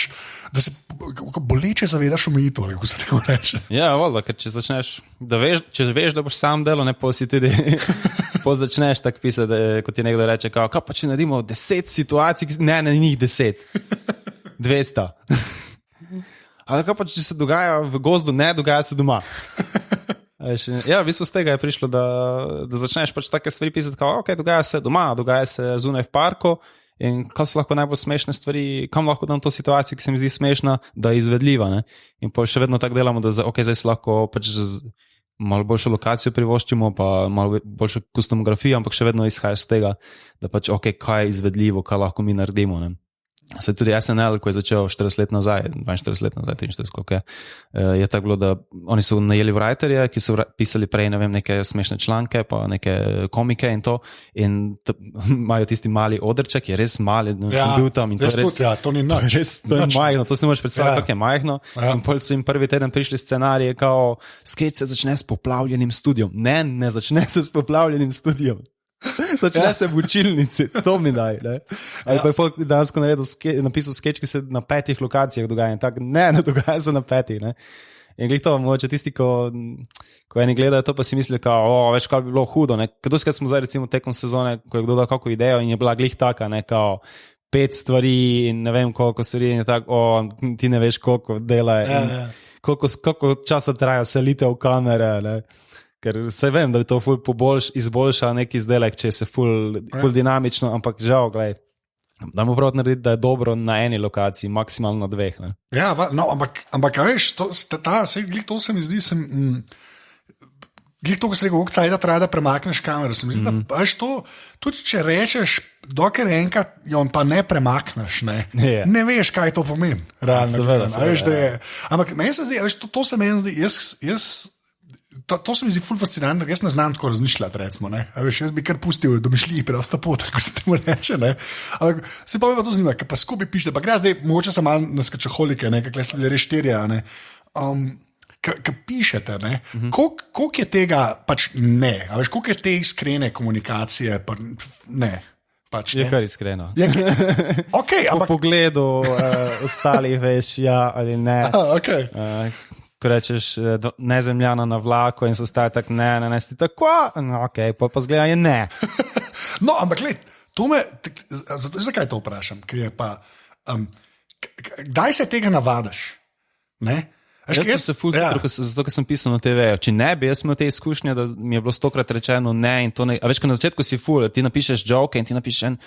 da se boleče zavedaš omejitev, kako se tega reče. Ja, voljda, ker če začneš, če veš, da boš sam delal, ne, pa si tudi začneš tako pisati, kot ti nekdo reče, kaj pa če naredimo 10 situacij, ne, njih 10, 200. Ali kaj pa, če se dogaja v gozdu, ne dogaja se doma. Ja, v bistvu z tega je prišlo, da začneš pač take stvari pisati, kao, ok, dogaja se doma, dogaja se zunaj v parku in kaj so lahko najbolj smešne stvari, kam lahko dam to situacijo, ki se mi zdi smešna, da je izvedljiva, ne. In pa še vedno tako delamo, da ok, zdaj se lahko pač malo boljšo lokacijo privoščimo, pa malo boljšo kustomografijo, ampak še vedno izhajaš z tega, da pač ok, kaj je izvedljivo, kaj lahko mi naredimo, ne. Se tudi SNL, ko je začel 40 let nazaj, 42 let nazaj, 43, koliko je tako bilo, da oni so najeli writerje, ki so pisali prej, ne vem, neke smešne članke, pa neke komike in to, in imajo tisti mali odrček, je res mali, sem bil tam in to je res, to ni nič. To je majhno, to si ne moreš predstavljati, kako je majhno, in pol so jim prvi teden prišli scenarije, kao, skeč se začne s poplavljenim studijom. Ne začne se s poplavljenim studijom. Začne se v učilnici, to mi daj. Ne? Ali pa je folk dansko napisal skeč, ki se na 5 lokacijah dogaja. Tak, ne dogaja se na 5. Ne? In glih to, mogoče tisti, ko eni gledajo to, pa si mislijo, kao, več kaj bi bilo hudo. Doskrat smo zdaj recimo tekom sezone, ko je kdo dal kako idejo in je bila glih taka, ne, kao 5 stvari in ne vem koliko stvari in je tako, ti ne veš koliko dela in koliko časa traja selitev kamere, ne. Ker se vem, da bi to ful izboljšal neki izdelek, če se ful dinamično, ampak žal, gledaj, da mu prav narediti, da je dobro na eni lokaciji, maksimalno 2. Ne? Ja, no, ampak veš, to se mi zdi, glih to, ko se rekel, da treba, da premakneš kamero, se mi zdi, da veš to, tudi če rečeš, dokler enkrat jo pa ne premakneš, ne veš, kaj to pomeni, realno. Ampak meni se zdi, veš, to se meni zdi, To se mi zdi ful fascinantno, jaz ne znam tako razmišljati, recimo, ne. A veš, jaz bi kar pustil domišljiji prosta pot, tako se temu reče, ne. Ampak se pa me pa to zanima, ker pa skupaj pišete, pa gre zdaj, mogoče sem malo na skačaholike, ne, kakle ste bili res 4, ne. Ko pišete, ne, koliko je tega pač ne, a veš, koliko je te iskrene komunikacije, pa ne. Pač, je kar iskreno. Okay, ampak... Po pogledu ostalih veš, ja ali ne. Okay. Ko rečeš nezemljana na vlaku in so ostali tako, ne, si tako, no, ok, pa zgleda je ne. No, ampak gled, zakaj to vprašam? Ker je pa, kdaj se tega navadiš? Ne? Jaz sem se ful hitro, zato ker sem pisal na TV-ju. Če ne bi, jaz imel te izkušnje, da mi je bilo 100-krat rečeno ne in to ne. A veš, ko na začetku si ful, ti napišeš joke in ti napišeš en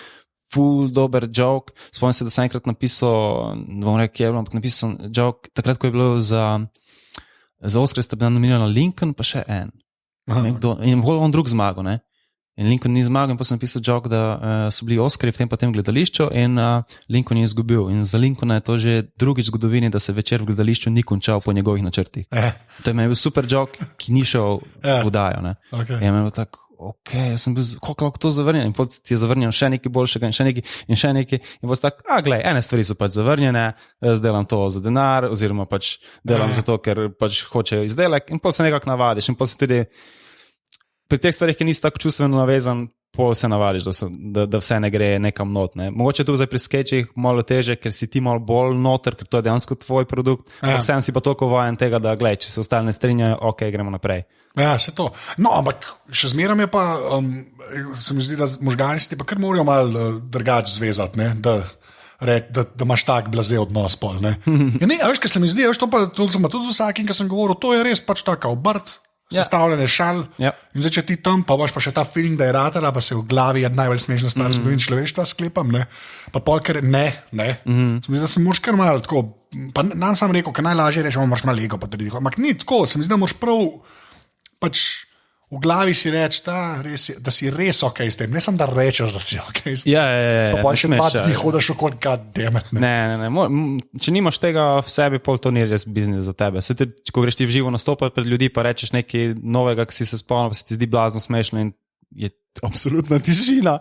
ful dober joke. Spomnim se, da sem enkrat napisal, ne bom rekel, ampak napisal joke, takrat, ko je bilo za Oscar sta bila nominirana Lincoln, pa še en. In on drug zmagal, ne? In Lincoln ni zmagal in pa sem napisal joke, da so bili Oscarji v tem pa tem gledališču in Lincoln je izgubil. In za Lincolna je to že drugič v zgodovini, da se večer v gledališču ni končal po njegovih načrtih. To je meni bil super joke, ki ni šel v vdajo, ne? Okay. In meni bilo tako, ok, jaz sem bil, koliko lahko to zavrnjen, in potem ti je zavrnjen še nekaj boljšega in še nekaj, in potem tako, glej, ene stvari so pač zavrnjene, jaz delam to za denar, oziroma pač delam zato, ker pač hočejo izdelek, in potem se nekako navadiš, in potem se tudi pri teh stvarih, ki nisi tako čustveno navezan, potem se navadiš, da vse ne gre nekam not, ne. Mogoče tu zdaj pri skečih malo teže, ker si ti malo bolj noter, ker to je dejansko tvoj produkt, vsem si pa toliko vajen tega, da glej, če se ostali ne strinjajo, ok, gremo naprej. Ja, se to. No, ampak še zmeram je pa, se mi zdi, da možgani si ti pa kar morajo malo drugače zvezati, ne, da imaš tak blaze odnos pol, ne. Ja, ne, a veš, kaj se mi zdi, veš, to pa tudi z vsakim, ki sem govoril, to je res pač taka obrt, sestavljene šal, in zdaj, če ti tam, pa imaš pa še ta feeling, da je ratala, pa se v glavi je najbolj smešna stvar zgodovini človeštva, sklepam, ne, pa pol, ker ne, se mi zdi, da se moraš kar malo tako, pa nam sam rekel, ker najlažje reči, moraš malo ego potrditi, ampak ni tako, se mi zdi, da moraš prav pač v glavi si reči, da si res ok s tem, ne samo da rečeš, da si ok s tem. Pa še pa ti hodiš okoli, goddammit. Ne. Če nimaš tega v sebi, pol to ni res biznis za tebe. Se tudi, ko greš ti v živo nastopati pred ljudi, pa rečeš nekaj novega, ki si se spomnil, pa se ti zdi blazno smešno in je absolutna tišina.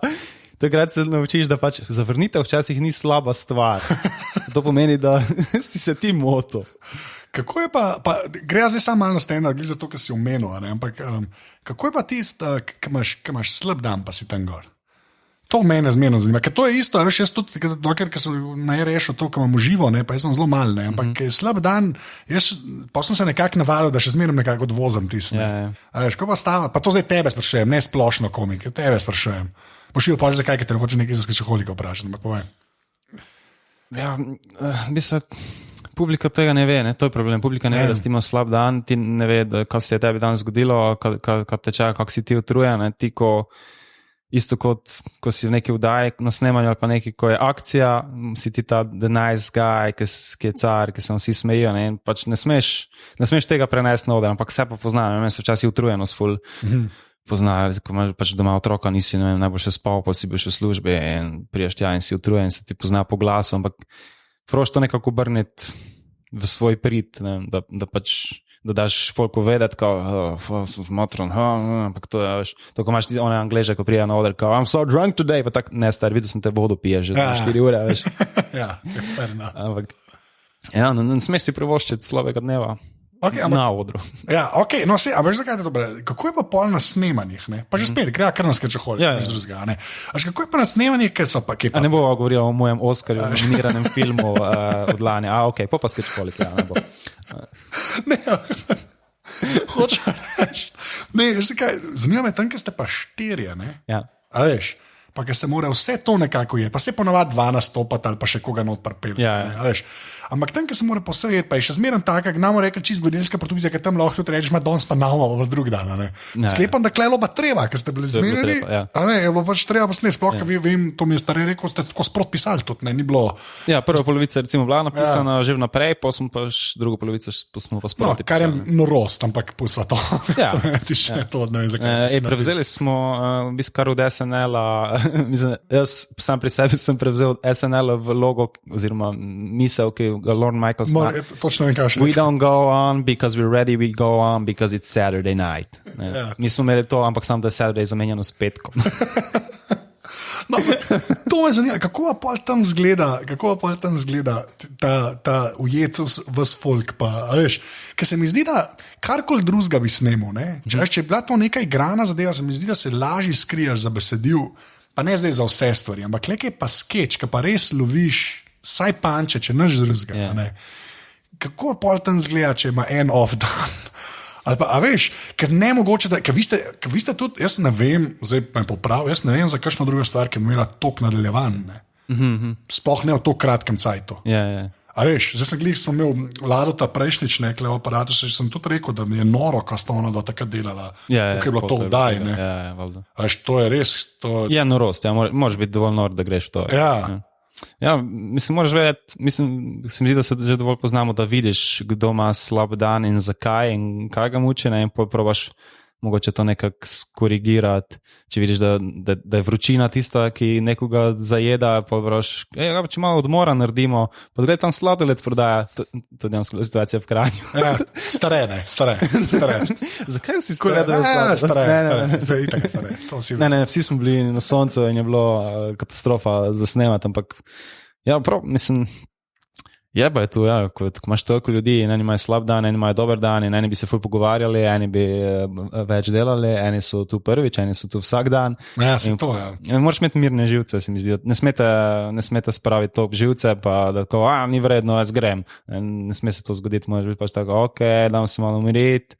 Takrat se naučiš, da pač zavrnitev včasih ni slaba stvar. To pomeni, da si se ti motil. Kako je pa gre zdaj samo malo na steno, glede za to, kar si omenil, ampak kako je pa tisto, ki imaš slab dan, pa si tam gor? To mene zmerno zanima, ker to je isto, veš, jaz tudi, dokler sem rešil to, kar imam živo, pa jaz imam zelo malo, ampak slab dan, pa sem se nekako navadil, da še zmerno nekako odvozim tisto. Veš, ko pa stava, pa to zdaj tebe sprašujem, ne splošno komik, tebe sprašujem. Boš videl pa zakaj, ker te ne hoče nekaj za skačaholika vprašati, ampak povej. Ja, publika tega ne ve, ne? To je problem. Publika ne ve, da si imaš slab dan, ti ne ve, kaj se je tebi danes zgodilo, kaj te čaka, kako si ti utrujen. Ti, isto kot ko si v neki vdaji na snemanju ali pa neki, ko je akcija, si ti ta the nice guy, ki je car, ki se vsi smejijo, ne? In pač ne smeš tega prenesti na oder, ampak se pa poznajo. Meni se včasih utrujenost ful poznajo, ko imaš pač doma otroka, nisi najbolj še spal, pa si bil še v službi in priješ tja in si utrujen, se ti pozna po glasu, ampak prosto nekako obrniti v svoj prid, ne, da pač da daš folku vedeti, kao, smotron, ampak to je, veš, to, ko imaš ti one Angleže, ko prija na oder, kao, I'm so drunk today, pa tak, ne, star, videl sem te vodo piješ že 4 ure, veš. Ja, fair enough. Ampak, ja, ne smeš si privoščiti slabega dneva. Okay, na odru. Ja, okay, no, a veš, zakaj je to dobro? Kako je pa pol na snemanjih? Ne? Pa že spet, gre kar na skečaholi. Kako je pa na snemanjih, ker so pa kje? Ne bo govoril o mojem Oscarju, nominiranem filmu od lani. Ok, pa skečaholi, ja, ne bo. Ne, hočem reči. Ne, zanima me tam, ker ste pa 4, ne? Ja. A veš? Pa ker se mora vse to nekako je, pa se ponavadi 2 nastopati ali pa še koga not pripelje. Ja. Ampak tam, ker se mora posebej, pa je še zmeraj tako, nam rekli čisto gledalska produkcija, ker tam lahko tudi rečeš, danes pa namo v drug dan. Sklepam, da klelo pa treba, ker ste bili zmerjeni. Ja. Je bilo pač treba posneti, sploh, ker vem, to mi je stari rekel, ste tako sprot pisali tudi, ne, ni bilo. Ja, prva polovica je recimo bila napisana že vnaprej, pa smo pa drugo polovico smo pa sproti pisali. Kar je norost, ampak pusla to. Ja. Prevzeli smo v bistvu kar od SNL-a, jaz sam pri sebi sem prevzel od SNL-a v logo oziroma misel, ki ga Lorne Michaels ima. Točno vem, kaj še. We don't go on because we're ready, we go on because it's Saturday night. Mi smo imeli to, ampak samo da je Saturday zamenjeno s petkom. No, to me zanima, kako pa tam zgleda ta ujet vas folk, pa, veš, ker se mi zdi, da karkoli drugega bi snemal, ne? Če je bila to neka igrana zadeva, se mi zdi, da se lažje skrijaš za besedil, pa ne zdaj za vse stvari, ampak nekaj pa skeč, ki pa res loviš saj panče, če naš drugega. Yeah. Kako pa tam zgleda, če ima en off dan? Ali pa, a veš, ker ne mogoče, ker vi ste tudi, jaz ne vem, zdaj pa me popravi, jaz ne vem za kakšno drugo stvar, ki bi imela tok nadaljevan, ne. Sploh ne v to kratkem cajtu. Yeah. A veš, zdaj sem imel Ladota prejšnjič nekle v aparatu, sem tudi rekel, da mi je noro, ko sta ona do takrat delala, kako je bilo to vdaj, ne. A veš, to je res, Ja, norost, moraš biti dovolj nor, da greš v to. Ja, mislim, moraš vedeti, se mi zdi, da se že dovolj poznamo, da vidiš, kdo ima slab dan in zakaj in kaj ga muči, in probaš mogoče to nekako skorigirati, če vidiš, da je vročina tista, ki nekoga zajeda, pa praviš, če malo odmora naredimo, pa gledaj tam sladoled prodaja, to je dejansko situacija v Kranju. Ja, stare. Zakaj si skledal stare? Ne, vsi smo bili na soncu in je bilo katastrofa za snemati, ampak ja, prav, mislim, jeba je tu, ja, ko imaš toliko ljudi in eni imajo slab dan, eni imajo dober dan in eni bi se ful pogovarjali, eni bi več delali, eni so tu prvič, eni so tu vsak dan. Ja, se to, ja. Moraš imeti mirne živce, se mi zdi. Ne smete spraviti top živce, pa da tako, ni vredno, jaz grem. Ne sme se to zgoditi, moraš biti pač tako, dam se malo umiriti,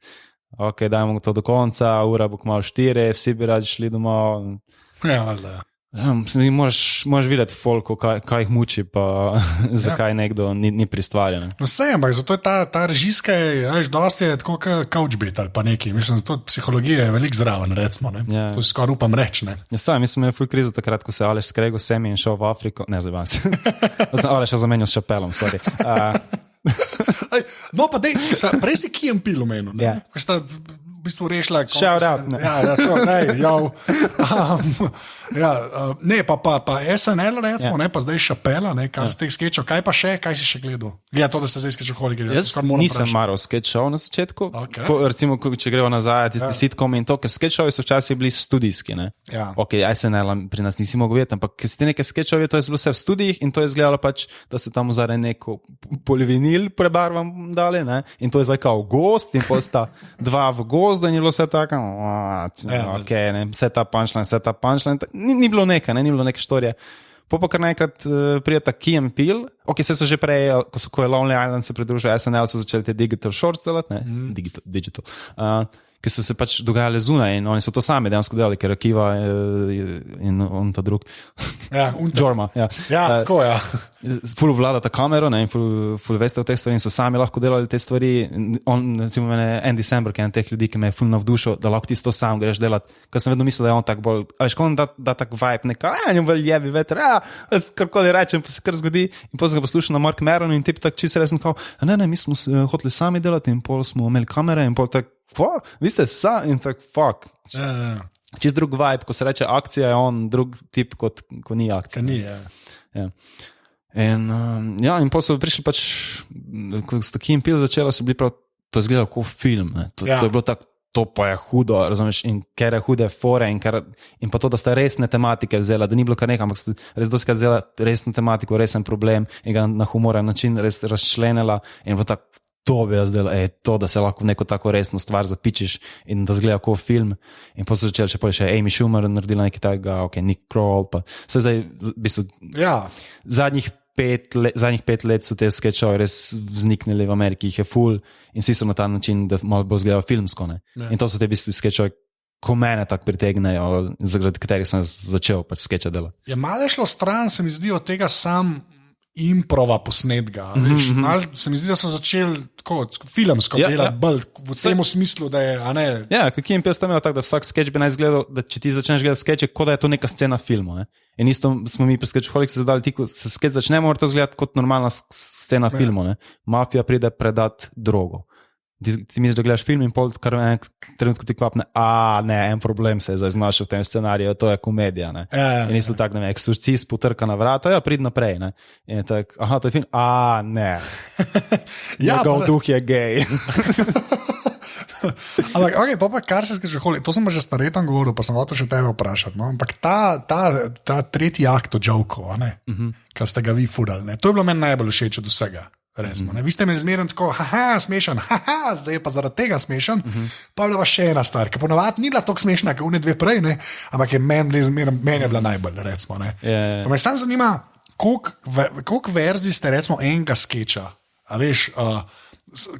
dajmo to do konca, ura bo kmalu 4, vsi bi radi šli domov. Ja, valjda. Moraš videti folko, kaj jih muči, pa zakaj nekdo ni pristvarjen. No sej, ampak zato je ta režijska, dosti je tako couchbait ali pa neki. Mislim, da to psihologija je veliko zraven, recimo. To si skoraj upam reči. Mi smo imeli ful krizo takrat, ko se Aleš skregal s semi in šel v Afriko. Ne, zdaj vas. Aleš je zamenjal s Šapelom, sorry. No pa dej, prej si Key & Peele omenil, ne? Ko sta v bistvu rešila... Shout out, ne. Ne, pa SNL, recimo, ne, pa zdaj Šapela, ne, kar se teh skečov, kaj pa še, kaj si še gledal? Ja, to, da ste zdaj skečoholi gledali. Jaz nisem maral skečov na začetku, recimo, če gremo nazaj, tisti sitcom in to, ker skečovi so včasih bili studijski, ne. SNL pri nas nisi mogel vedeti, ampak ker si ti neke skečovi, to je bilo vse v studijih in to je izgledalo pač, da so tam vzare neko polivinil prebarvam dali, ne, in to je zdaj kao gost in posta 2 v gozdu in je bilo vse tako, vse ta punchline, ni bilo nekaj, ni bilo neke štorije. Pa kar naenkrat prijeta Key & Peele, se so že prej, ko je Lonely Island se pridružil SNL, so začeli te digital shorts delati, digital, ki so se pač dogajali zunaj in oni so to sami dejansko delali, ker Akiva in on ta drug. Jorma. Tako, ja. Ful vlada ta kamero, ne, in ful veste o teh stvari in so sami lahko delali te stvari. On, recimo mene, Andy Samberg je en teh ljudi, ki me je ful navdušil, da lahko tisto sam greš delati, ker sem vedno mislil, da je on tak bolj, veš, ko on da tak vibe, neka, njem vel jebi veter, karkoli rečem, pa se kar zgodi in potem ga poslušam na Mark Maronu in tip tak čisto resen, kao, ne, mi smo hoteli sami delati in pol smo imeli kamere in pol tak, vi ste in tak, fuck. Čist drug vibe, ko se reče akcija, je on drug tip, ko ni akcija. In potem so prišli pač, ko so Key & Peele začela, so bili prav, to je izgledalo kot film, to je bilo tako, to pa je hudo, razumeš, in ker je hude fore in pa to, da sta resne tematike vzela, da ni bilo kar nekaj, ampak sta res doskrat vzela resno tematiko, resen problem in ga na humoren način res razčlenila in bilo tako, to bi jaz delal, to, da se lahko v neko tako resno stvar zapičiš in da zgleda kot film. In potem so začeli še Amy Schumer naredila nekaj takega, Nick Kroll, pa vse zdaj, v bistvu, zadnjih 5 let so te sketchovi res vzniknili v Ameriki, jih je full in vsi so na ta način, da malo bo zgledal filmsko, ne. In to so te v bistvu sketchovi, ko mene tako pritegnejo, zaradi katerih sem začel pač sketcha delati. Je malo šlo stran, se mi zdi od tega sam improva posnetka. Malo se mi zdi, da so začeli tako filmsko delati bolj v tem smislu, da je, a ne. Ja, kaký jim pes tam je tako, da vsak sketch bi naj izgledal, da če ti začneš gledati sketche, kot da je to neka scena filmu, ne. In isto smo mi pri Sketchholics zadali, ti, ko se sketch začne, mora to izgledati kot normalna scena filmu, ne. Mafija pride predat drogo. Ti misliš, da gledaš film in pol, kar v enem trenutku ti kvapne, ne, en problem se je zdaj znašel v tem scenariju, to je komedija, ne. In isto tako, ne, eksorcist potrka na vrata, prid naprej, ne. In tako, to je film, ne. Njegov duh je gej. Ampak, pa kar se Sketchholics, to sem že staretom govoril, pa sem hotel še tebe vprašati, no, ampak ta tretji akt od jokov, ne, kar ste ga vi furali, ne, to je bilo meni najbolj všeč od vsega. Recimo, vi ste me zmerno tako, smešen, zdaj je pa zaradi tega smešen, pa je bila še ena stvar, ki ponovadi ni bila tako smešna, kot une dve prej, ne, ampak je meni je bila najbolj, recimo, ne. Pa me sam zanima, koliko verzij ste, recimo, enega skeča, a veš,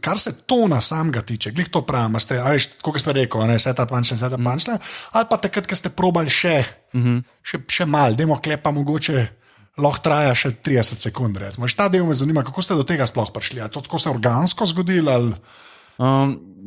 kar se tona samega tiče, glih to pravim, ste, a veš, koliko ste rekel, ne, seta pančne, ali pa takrat, ko ste probali še mal, dajmo klepa mogoče, lahko traja še 30 sekund, recimo. Ta del me zanima, kako ste do tega sploh prišli? To tako se organsko zgodilo? Ali...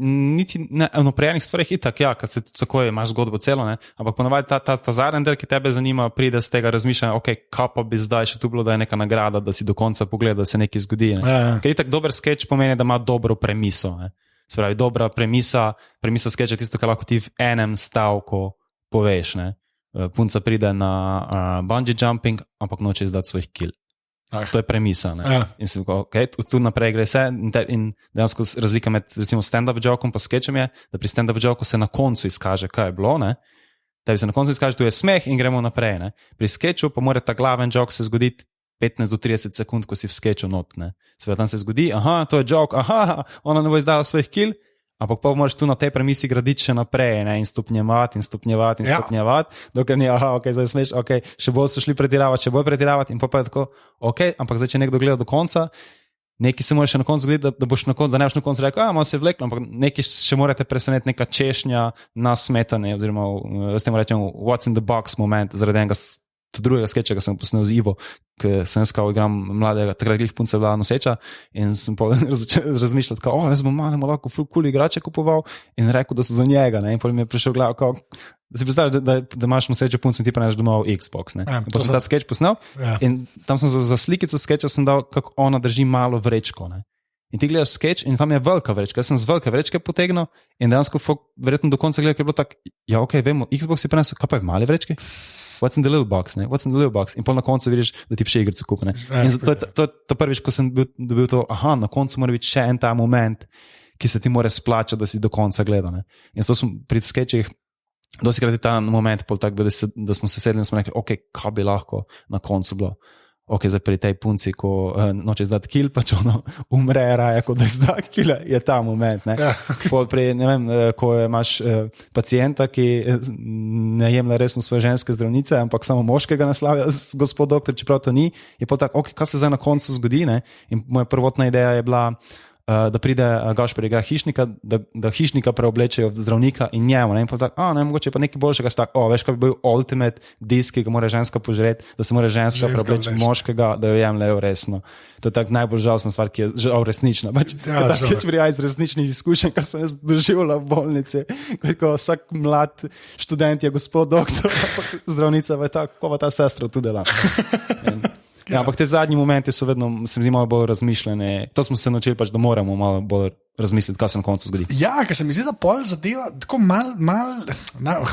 Niti ne, pri enih stvarih itak, kad se tako imaš zgodbo celo, ne? Ampak ponovadi ta zadnji del, ki tebe zanima, pride z tega razmišljanja, kaj pa bi zdaj še tu bilo, da je neka nagrada, da si do konca pogleda, da se nekaj zgodi. Ne? Ker itak dober sketch pomeni, da ima dobro premiso. Ne? Se pravi, dobra premisa sketcha je tisto, kar lahko ti v enem stavku poveš, ne? Punca pride na bungee jumping, ampak noče izdati svojih kil. To je premisa. In sem rekel, tu naprej gre vse in dejansko razlika med recimo stand-up jokom pa sketchem je, da pri stand-up joku se na koncu izkaže, kaj je bilo, ne? Da se na koncu izkaže, tu je smeh in gremo naprej. Ne? Pri sketchu pa mora ta glaven jok se zgoditi 15 do 30 sekund, ko si v sketchu not. Ne? Seveda tam se zgodi, to je jok, ona ne bo izdala svojih kil, ampak pa moraš tu na tej premisi graditi še naprej, ne? In stopnjevati, dokler ni, zdaj smeš, še bolj so šli pretiravati in pa je tako, ampak zdaj, če nekdo gleda do konca, nekaj se mora še na koncu zgoditi, da ne boš na koncu rekel, malo se je vleklo, ampak nekaj še morate preseneti, neka češnja na smetane, oziroma s tem rečem what's in the box moment, zaradi enega drugega sketcha, ki sem posnel z Ivo, ki sem skal igram mladega, takrat glih punca bila noseča in sem začel razmišljati, jaz bom malo lahko cool igrače kupoval in rekel, da so za njega, ne, in potem mi je prišel glav, da si predstavljaš, da imaš nosečo punco in ti preneš domov Xbox, ne. In potem sem ta sketch posnel in tam sem za slikico sketcha sem dal, kako ona drži malo vrečko, ne. In ti gledaš sketch in tam je velika vrečka, jaz sem z velike vrečke potegnil in dejansko verjetno do konca gledal, ker je bilo tako, vemo, Xbox si prenesel, kaj pa je v mali vrečki? What's in the little box, ne? What's in the little box? In pol na koncu vidiš, da ti še igrico kupi, ne? In to je prvič, ko sem dobil to, na koncu mora biti še en ta moment, ki se ti mora splačati, da si do konca gledal, ne? In zato sem pri sketchih, dostikrat je ta moment pol tak, da smo se sedeli in smo rekli, kaj bi lahko na koncu bilo. Zdaj pri tej punci, ko noče izdati kil, pa če ono umre raje, kot da izda kile, je ta moment, ne? Pol pri, ne vem, ko imaš pacijenta, ki ne jemlje resno svoje ženske zdravnice, ampak samo moškega naslavlja gospod doktor, čeprav to ni, je pol tak, kaj se zdaj na koncu zgodi, ne? In moja prvotna ideja je bila, da pride Gašper igra hišnika, da hišnika preoblečejo v zdravnika in njemu, ne, in pa tako, ne, mogoče pa nekaj boljšega, veš, kaj bi bil ultimate disk, ki ga mora ženska požreti, da se mora ženska preobleči moškega, da jo jemljejo resno. To je tako najbolj žalostna stvar, ki je žal resnična. Ta sketch prihaja iz resničnih izkušenj, kar sem jaz doživljal v bolnici, ko vsak mlad študent je gospod doktor, ampak zdravnica je tako, ko pa ta sestra tu dela. Ampak te zadnji momenti so vedno, se mi zdi, malo bolj razmišljene. To smo se naučili pač, da moramo malo bolj razmisliti, kaj se na koncu zgodi. Ja, ker se mi zdi, da pol zadeva tako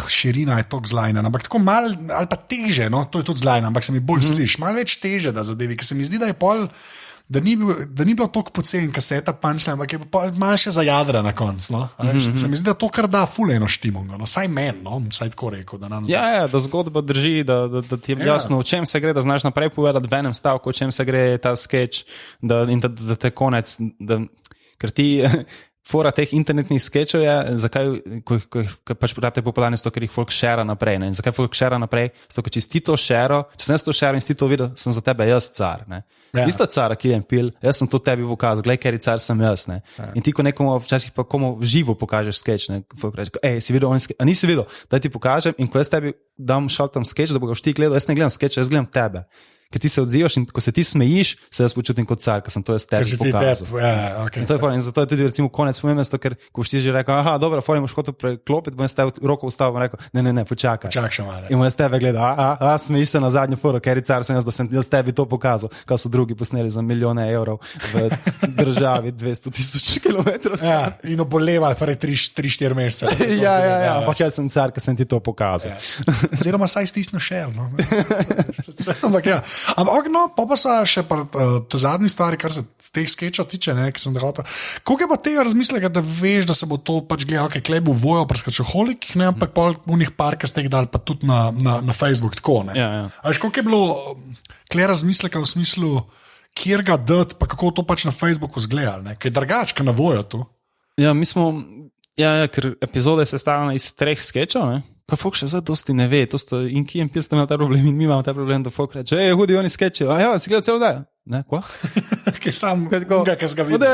širina je toliko zlajna, ampak tako mal, ali pa teže, no, to je tudi zlajna, ampak se mi bolj sliš, malo več teže da zadevi, ker se mi zdi, da je pol, da ni bilo toliko pocen kaseta punchline, ampak je malo še za jadra na koncu, no. Se mi zdi, da to kar da ful eno štimungo, no, saj men, no, saj tako rekel, da nam zdaj. Da zgodba drži, da ti je jasno, o čem se gre, da znaš naprej povedati v enem stavku, o čem se gre ta sketch, in da te konec, ker ti fora teh internetnih skečev je, zakaj, ko pač pravite popularni, zato ker jih folk šera naprej, ne? In zakaj folk šera naprej, zato ker če si ti to šero, če sem jaz to šero in si ti to videl, sem za tebe jaz car, ne? Ja. Ista cara, ki je pil, jaz sem to tebi pokazal, glej, ker je car sem jaz, ne? Ja. In ti, ko nekomu včasih pa komu v živo pokažeš skeč, ne? Folk reče, si videl, a nisi videl, daj ti pokažem in ko jaz tebi dam šaltam skeč, da bo ga ti gledal, jaz ne gledam skeč, jaz gledam tebe. Ker ti se odzivaš in ko se ti smejiš, se jaz počutim kot car, ker sem to jaz tebi pokazal. Ja, in obolevali prej 3-4 mesece. Ja, ampak jaz sem car, ker sem ti to pokazal. Oziroma saj stisno šel, no. Ampak ja. Ampak no, pa so še to zadnji stvari, kar se teh skečov tiče, ne, ki sem dehal. Koliko je pa tega razmislega, da veš, da se bo to pač gledal, klej bo vojo preskačoholikih, ne, ampak pol unih par, ki ste jih dali pa tudi na Facebook, tako, ne. Ja. A veš, koliko je bilo klej razmisleka v smislu, kjer ga dati, pa kako to pač na Facebooku zgledali, ne, kaj drugačka na vojo tu. Ja, mi smo, ker epizode se stavljena iz 3 skečov, ne. Kaj folk še zdaj dosti ne ve, in ki je pil, ste imeli ta problem in mi imamo ta problem, da folk reče, hudi, oni skeče, si gledal celo dajo. Ne, kva? Kaj sam, kaj se ga vidi.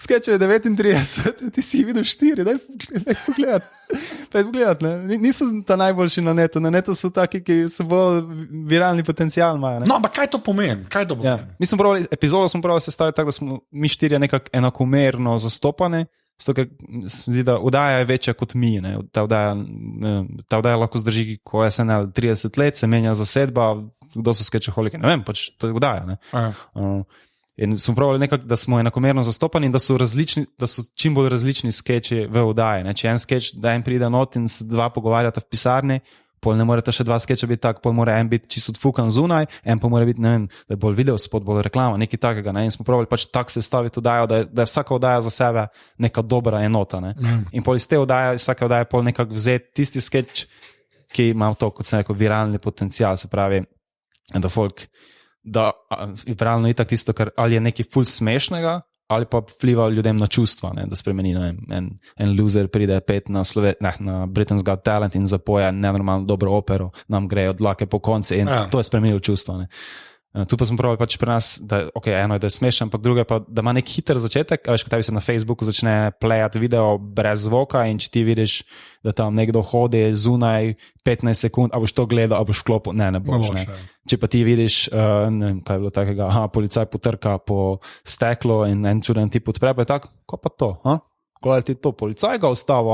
Skeče je 39, ti si videl 4, daj pogledat, ne. Niso ta najboljši na netu so taki, ki so bolj viralni potencial imajo, ne. No, ampak kaj to pomeni? Ja. Mi smo pravili, epizodo smo pravili sestaviti tako, da smo mi 4 nekako enakomerno zastopane, zato ker se zdi, da oddaja je večja kot mi, ne. Ta oddaja lahko zdrži, ko je SNL 30 let, se menja zasedba, kdo so skečoholiki, ne vem, pač to je oddaja, ne. In smo pravili nekako, da smo enakomerno zastopani in da so čim bolj različni skeči v oddaji, ne. Če en skeč, da en pride not in se 2 pogovarjata v pisarni, pol ne morete še 2 skeča biti tak, pol mora en biti čisto odfukan zunaj, en pa mora biti, ne vem, da je bolj videospot, bolj reklama, nekaj takega, ne, in smo pravili pač tak sestaviti oddajo, da je vsaka oddaja za sebe neka dobra enota, ne. In pol iz te oddaje, vsaka oddaja pol nekako vzeti tisti skeč, ki ima to, kot sem rekel, viralni potencial, se pravi, da folk, da viralno je tak tisto, kar ali je nekaj ful smešnega, ali pa vpliva ljudem na čustva, ne, da spremeni, ne vem, en loser pride 5 na Britain's Got Talent in zapoja nenormalno dobro opero, nam grejo dlake po konci in to je spremenilo čustva, ne. Tu pa smo pravili pač pri nas, da eno je, da je smešen, ampak drugo je pa, da ima nek hiter začetek, a veš, ko tebi se na Facebooku začne playati video brez zvoka in če ti vidiš, da tam nekdo hodi zunaj 15 sekund, a boš to gledal, a boš vklopil, ne boš, ne. Če pa ti vidiš, ne vem, kaj je bilo takega, policaj potrka po steklo in en čuden ti podpre, pa je tako, ko pa to, ko je ti to, policaj ga ustavil,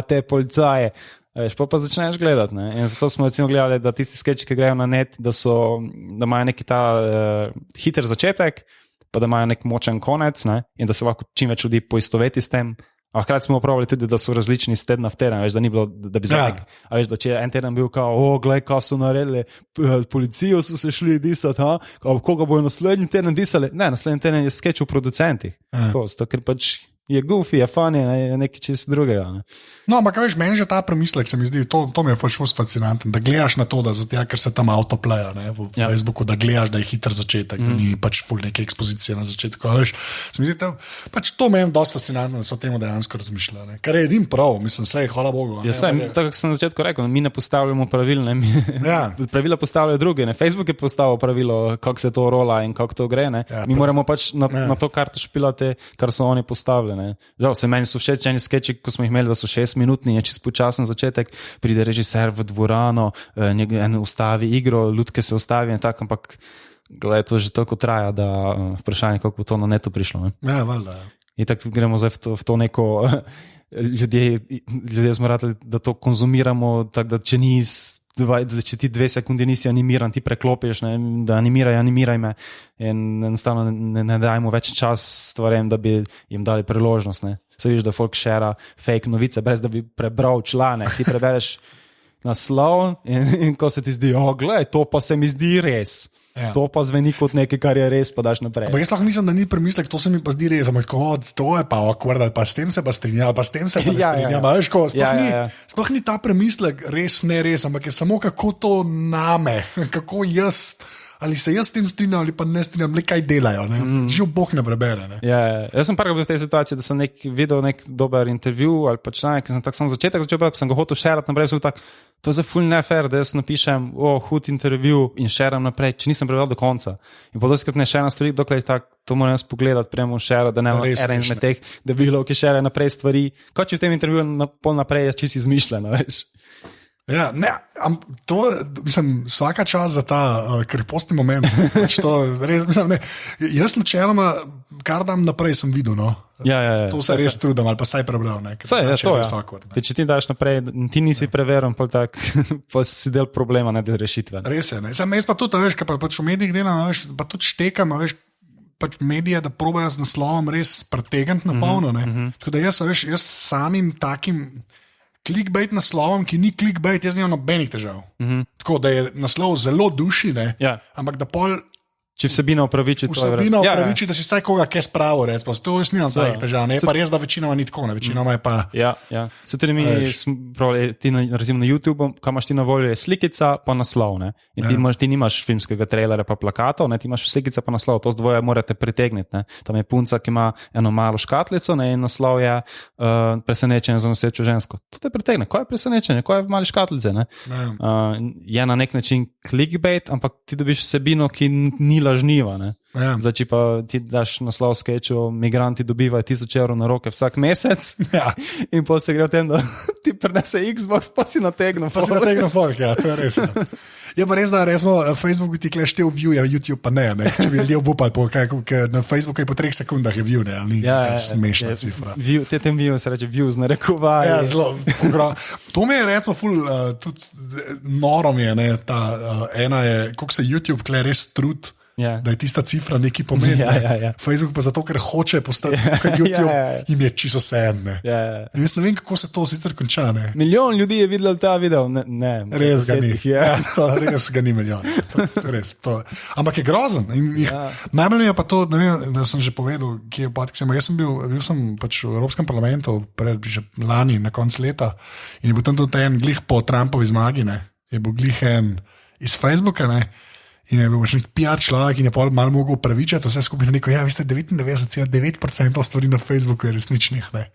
te policaje. Veš, pa začneš gledati, ne? In zato smo recimo gledali, da tisti skeči, ki grejo na net, da imajo neki ta hiter začetek, pa da imajo nek močen konec, ne? In da se lahko čim več ljudi poistoveti s tem. A hkrati smo pravili tudi, da so različni z tedna v teden, veš, da ni bilo, da bi za nek, a veš, da če en teden bil kao, glej, kaj so naredili, policijo so se šli disati, koga bojo naslednji teden disali? Ne, naslednji teden je skeč v producentih. Zato, ker pač je goofy, je funny, je nekaj čist drugega. Ne? No, ampak veš, meni že ta premislek se mi zdi, to mi je fascinantno, da gledaš na to, da zato, ker se tam autoplaya v Facebooku, da gledaš, da je hiter začetek, da ni pač ful neke ekspozicije na začetku. Veš, se mi zdi, pač to meni dosti fascinantno, da so o tem dejansko razmišljali. Ne? Kar je edin prav, mislim, sej, hvala Bogu. Ja, tako sem na začetku rekel, mi ne postavljamo pravil, ne? Pravila postavljajo druge. Ne? Facebook je postavil pravilo, kako se to rola in kako to gre. Ja, mi moramo pač na to karto špilati, kar so oni postavili. Žal, meni so všeč eni skeči, ko smo jih imeli, da so 6 minutni, je čist počasen začetek, pride režiser v dvorano, en ustavi igro, ljudke se ustavi in tako, ampak gledaj, to že toliko traja, da vprašanje, kako bo to na netu prišlo. Ne? Ja, valjda. In tako gremo zdaj v to neko, ljudje smo radili, da to konzumiramo, tako da če ti 2 sekunde nisi animiran, ti preklopiš, ne, da animiraj me in enostavno ne dajmo več čas stvarem, da bi jim dali priložnost. Ne. Se vidiš, da folk šera fake novice, brez da bi prebral članek, ti prebereš naslov in ko se ti zdi, glej, to pa se mi zdi res. Ja. To pa zveni kot nekaj, kar je res, pa daš naprej. Ampak jaz lahko mislim, da ni premislek, to se mi pa zdi res, ampak to je pa okvard, pa s tem se pa strinjal, pa s tem se pa strinjal. Sploh ni ta premislek res, ne res, ampak je samo kako to name, kako jaz ali se jaz s tem strinjam ali pa ne strinjam, le kaj delajo. Živ Bog ne prebere. Ne? Ja. Jaz sem parkrat bil v tej situaciji, da sem videl nek dober intervju ali pa članek, ki sem tak sam začetek začel brati, sem ga hotel šerati naprej, sem bil tak, to je za ful nefair, da jaz napišem hud intervju in šeram naprej, če nisem prebral do konca. In podobno ne šeram stvari, dokler je tak, to moram jaz pogledati, prejmo šero, da ne bom eden izmed teh debilov, ki šerajo naprej stvari. Kot če v tem intervjuju pol naprej je čisto izmišljeno, veš. Ja, ne, to mislim, vsaka čas za ta krepostni moment. To, res, mislim, ne, jaz načeloma, kar dam naprej, sem videl. No. Ja, to se res trudim, ali pa saj prebral. Saj, ja, to je. Če ti daš naprej, ti nisi preverjen, pa si del problema, ne del rešitve. Res je. Jaz pa tudi, veš, kaj pač v medijih delam, veš, pa tudi štekam, veš, pač medije, da probajo z naslovom res pretegniti na polno. Tako da jaz samim takim clickbait naslovom, ki ni clickbait, jaz nimam nobenih težav. Tako da je naslov zelo duši, ampak da pol če vsebina upraviči, vsebina upraviči, da si vsaj koga kaj spravo, recimo. To jaz nimam takih težav. Je pa res, da večinoma ni tako, večinoma je pa... Ja. Se tudi mi ti na YouTube, kam imaš ti na voljo, je slikica pa naslov, ne? In ti nimaš filmskega trailera pa plakatov, ne? Ti imaš slikica pa naslov, to z dvoje morate pritegniti, ne? Tam je punca, ki ima eno malo škatlico, ne? In naslov je presenečenje za nosečo žensko. To te pritegne, ko je presenečenje, ko je v mali škatlice, ne? Je na nek način clickbait, ampak ti dobiš vsebino, ki ni lažniva, ne? Ja. Zdaj, če pa ti daš naslov skeču, migranti dobivajo 1000 evrov na roke vsak mesec, in potem se gre v tem, da ti prinese Xbox, pa si nategnil folk, ja, to je res. Je pa res, da resmo Facebook ti kleštev view, YouTube pa ne, če bi ljudje obupali, na Facebooku je po 3 sekundah je view, ne, ali smešna cifra. Tem view se reče view z narekovaji. Ja, zelo, to mi je resmo ful, tudi noro mi je, ne, ta ena je, koliko se YouTube kle res trud, da je tista cifra neki pomen. Facebook pa zato, ker hoče postati YouTube, jim je čisto vseeno. Jaz ne vem, kako se to sicer konča. Ne? Milijon ljudi je videl ta video. Ne, res ga ni. Res ga ni milijon. Ampak je grozen. Najbolj je pa to, ne vem, da sem že povedal, kje je podcast. Jaz sem bil pač v Evropskem parlamentu že lani, na konc leta, in je bil tam tudi en glih po Trumpovi zmagi, ne? Je bil glih en iz Facebooka, ne? In je bil nek PR človek in je pol malo mogel upravičati vse skupaj na neko, vi ste 99,9% stvari na Facebooku je resničnih, ne.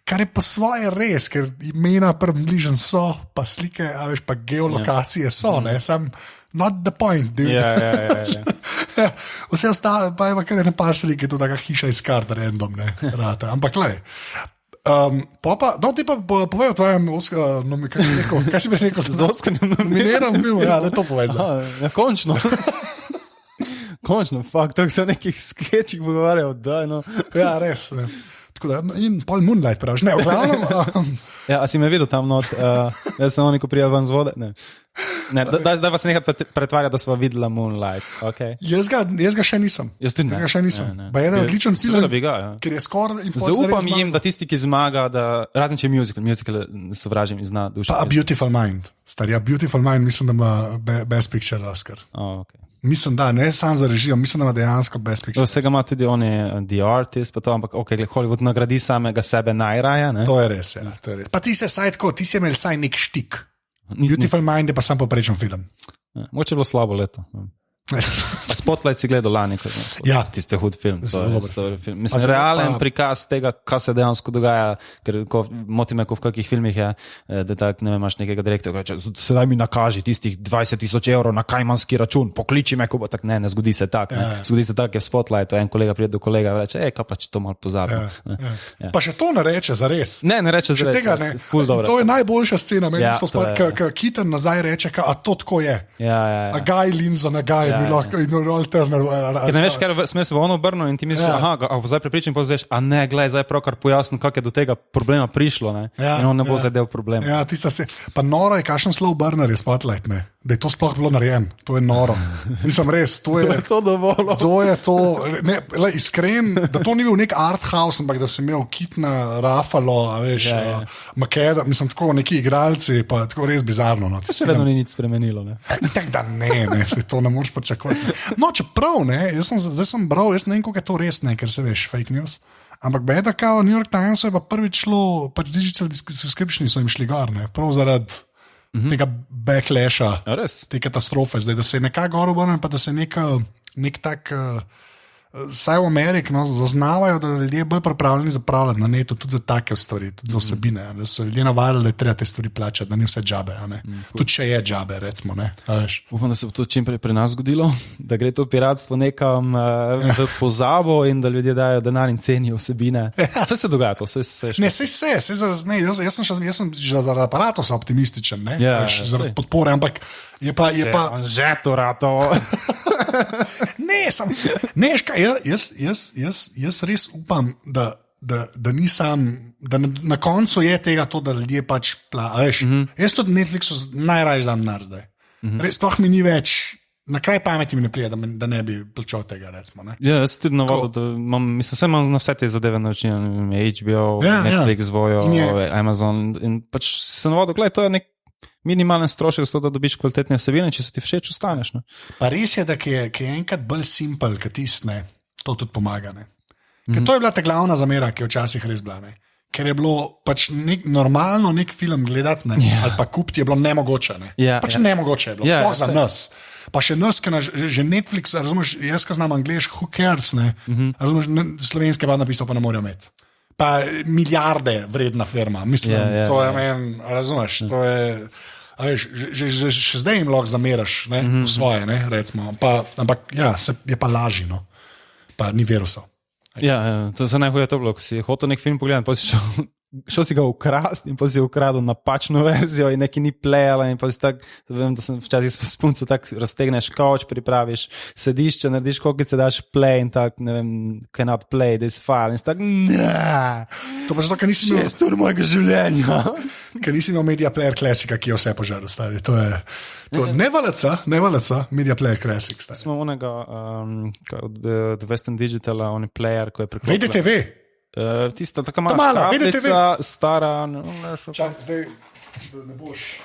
Kar je pa svoje res, ker imena približen so, pa slike, veš, pa geolokacije so, ne, sam not the point, dude. Ja. Vse ostalo, pa je pa kar ne par slike, to taka hiša iz kart random, ne, rata, ampak lej. Ti pa povej o tvojem kaj si bi rekel z Oskarjem nominiran film, ne to povej zdaj. Ja, končno, fakt, tako se o nekih skečih pogovarjajo, daj, no. Ja, res, ne. Tako da, in pol Moonlight praviš, ne, v glavnem. Ja, a si me videl tam not, jaz sem oni, ko prijel ven z vode, ne. Daj vas nekaj pretvarja, da smo videla Moonlight, okay. Jaz ga še nisem. Jaz tudi ne. Jaz ga še nisem. Ba je odličen film, ker je skoraj... Zaupam jim, da tisti, ki zmaga, da razen če je musical sovražim iz dna duše. Pa A Beautiful Mind, stari, A Beautiful Mind, mislim, da ima Best Picture Oscar. Okay. Mislim, da, ne sam za režijo, mislim, da ima dejansko Best Picture. Vsega ima tudi oni The Artist, pa to, ampak Hollywood nagradi samega sebe najraje, ne? To je res, ja, to je res. Pa ti se saj tako, ti si imel saj nek štik. Beautiful Mind je pa sam poprečen film. Mogoče je bilo slabo leto. Spotlight si gledal lani, tiste hud film. Mislim, realen prikaz tega, kaj se dejansko dogaja, ker moti me, ko v kakih filmih je, da tak, ne vem, imaš nekega direktorja, sedaj mi nakaži tistih 20,000 evrov na kajmanski račun, pokliči me, ko bo tak, ne zgodi se tak. Zgodi se tak, je v Spotlightu, en kolega pride do kolega in reče, kaj pa če to malo pozabim. Pa še to ne reče za res. Ne reče za res. To je najboljša scena, meni ko Keaton nazaj reče, a to tako je. A Guy Linson, a Guy Ker ne veš, ker sme se v ono obrnil in ti misliš, zdaj prepričam, pa zveš, a ne, glej, zdaj pravkar pojasnim, kako je do tega problema prišlo, ne? In on ne bo zdaj del problema. Ja, tista se, pa noro je, kakšen slow burner je Spotlight, ne? Da je to sploh bilo narejen, to je noro. Mislim, res, to je to dovolj. To je to, ne, iskren, da to ni bil nek art house, ampak da si imel Keatona, Ruffalo, veš, Makeda, mislim, tako neki igralci, pa tako res bizarno. No. To še vedno ni nič spremenilo, ne? Tak da ne, se to ne moreš pričakovati. No, čeprav, ne, zdaj sem bral, jaz ne vem, koliko je to res, ne, ker se veš, fake news, ampak beda kao New York Times je pa prvič šlo, pač digital subscriptioni so jim šli gor, ne, prav zaradi tega backlasha, te katastrofe, zdaj, da se je nekako gor obrnil, pa da se nek tak. Saj v Ameriki zaznavajo, da ljudje bolj pripravljeni zapravljati na netu, tudi za take stvari, tudi za vsebine. Da so ljudje navadili, da je treba te stvari plačati, da ni vse džabe. Tudi če je džabe, recimo. Upam, da se bo to čim prej pri nas zgodilo, da gre to piratstvo nekam v pozabo in da ljudje dajo denar in cenijo vsebine. Vse se dogaja to. Jaz sem že zaradi aparata optimističen, zaradi podpore, ampak je pa... Že to rato. Jaz res upam, da nisem, da na koncu je tega to, da ljudje pač veš. Jaz tudi Netflixu najraje znam nar zdaj. Res sploh mi ni več, na kraj pameti mi ne prije, da ne bi plačal tega, recimo. Ja, jaz tudi navado, da imam na vse te zadeve način, HBO, Netflix, Vojo, Amazon in pač se navado, gledaj, to je nek minimalen strošek, zato da dobiš kvalitetne vsebine, če se ti všeč, ostaneš. Pa res je, da je enkrat bolj simpel, kot tistne, to tudi pomaga. Ker to je bila ta glavna zamera, ki je včasih res bila. Ker je bilo pač normalno nek film gledati, ali pa kupiti je bilo nemogoče. Nemogoče je bilo, sploh za nas. Pa še nas, že Netflix, razumeš, jaz ka znam angleško, who cares, razumeš, slovenske pa napisal pa ne morajo imeti. Pa milijarde vredna firma, mislim, to je meni, razumeš, to je, veš, že zdaj jim lahko zameraš, v svoje, recimo, ampak ja, je pa lažji, pa ni virusov. Ja, to se najhuje to bilo, ko si hotel nek film pogledati, pa si šel si ga ukrasti in pa si ukradel napačno verzijo in neki ni plejala in pa si tak, vem, da sem včasih s punco tak raztegneš kavč, pripraviš sedišče, narediš kokice, daš play in tak, ne vem, cannot play this file in si tak, to pa zato, ker nisi imel 6 ur mojega življenja. Ker nisi imel Media Player Classica, ki je vse požaril, stari, to je ne valeca, Media Player Classic, stari. Smo onega od Western Digitala, oni player, ko je preklopila. VDTV. Tista taka mala škaplica, stara. Čak, zdaj ne boš,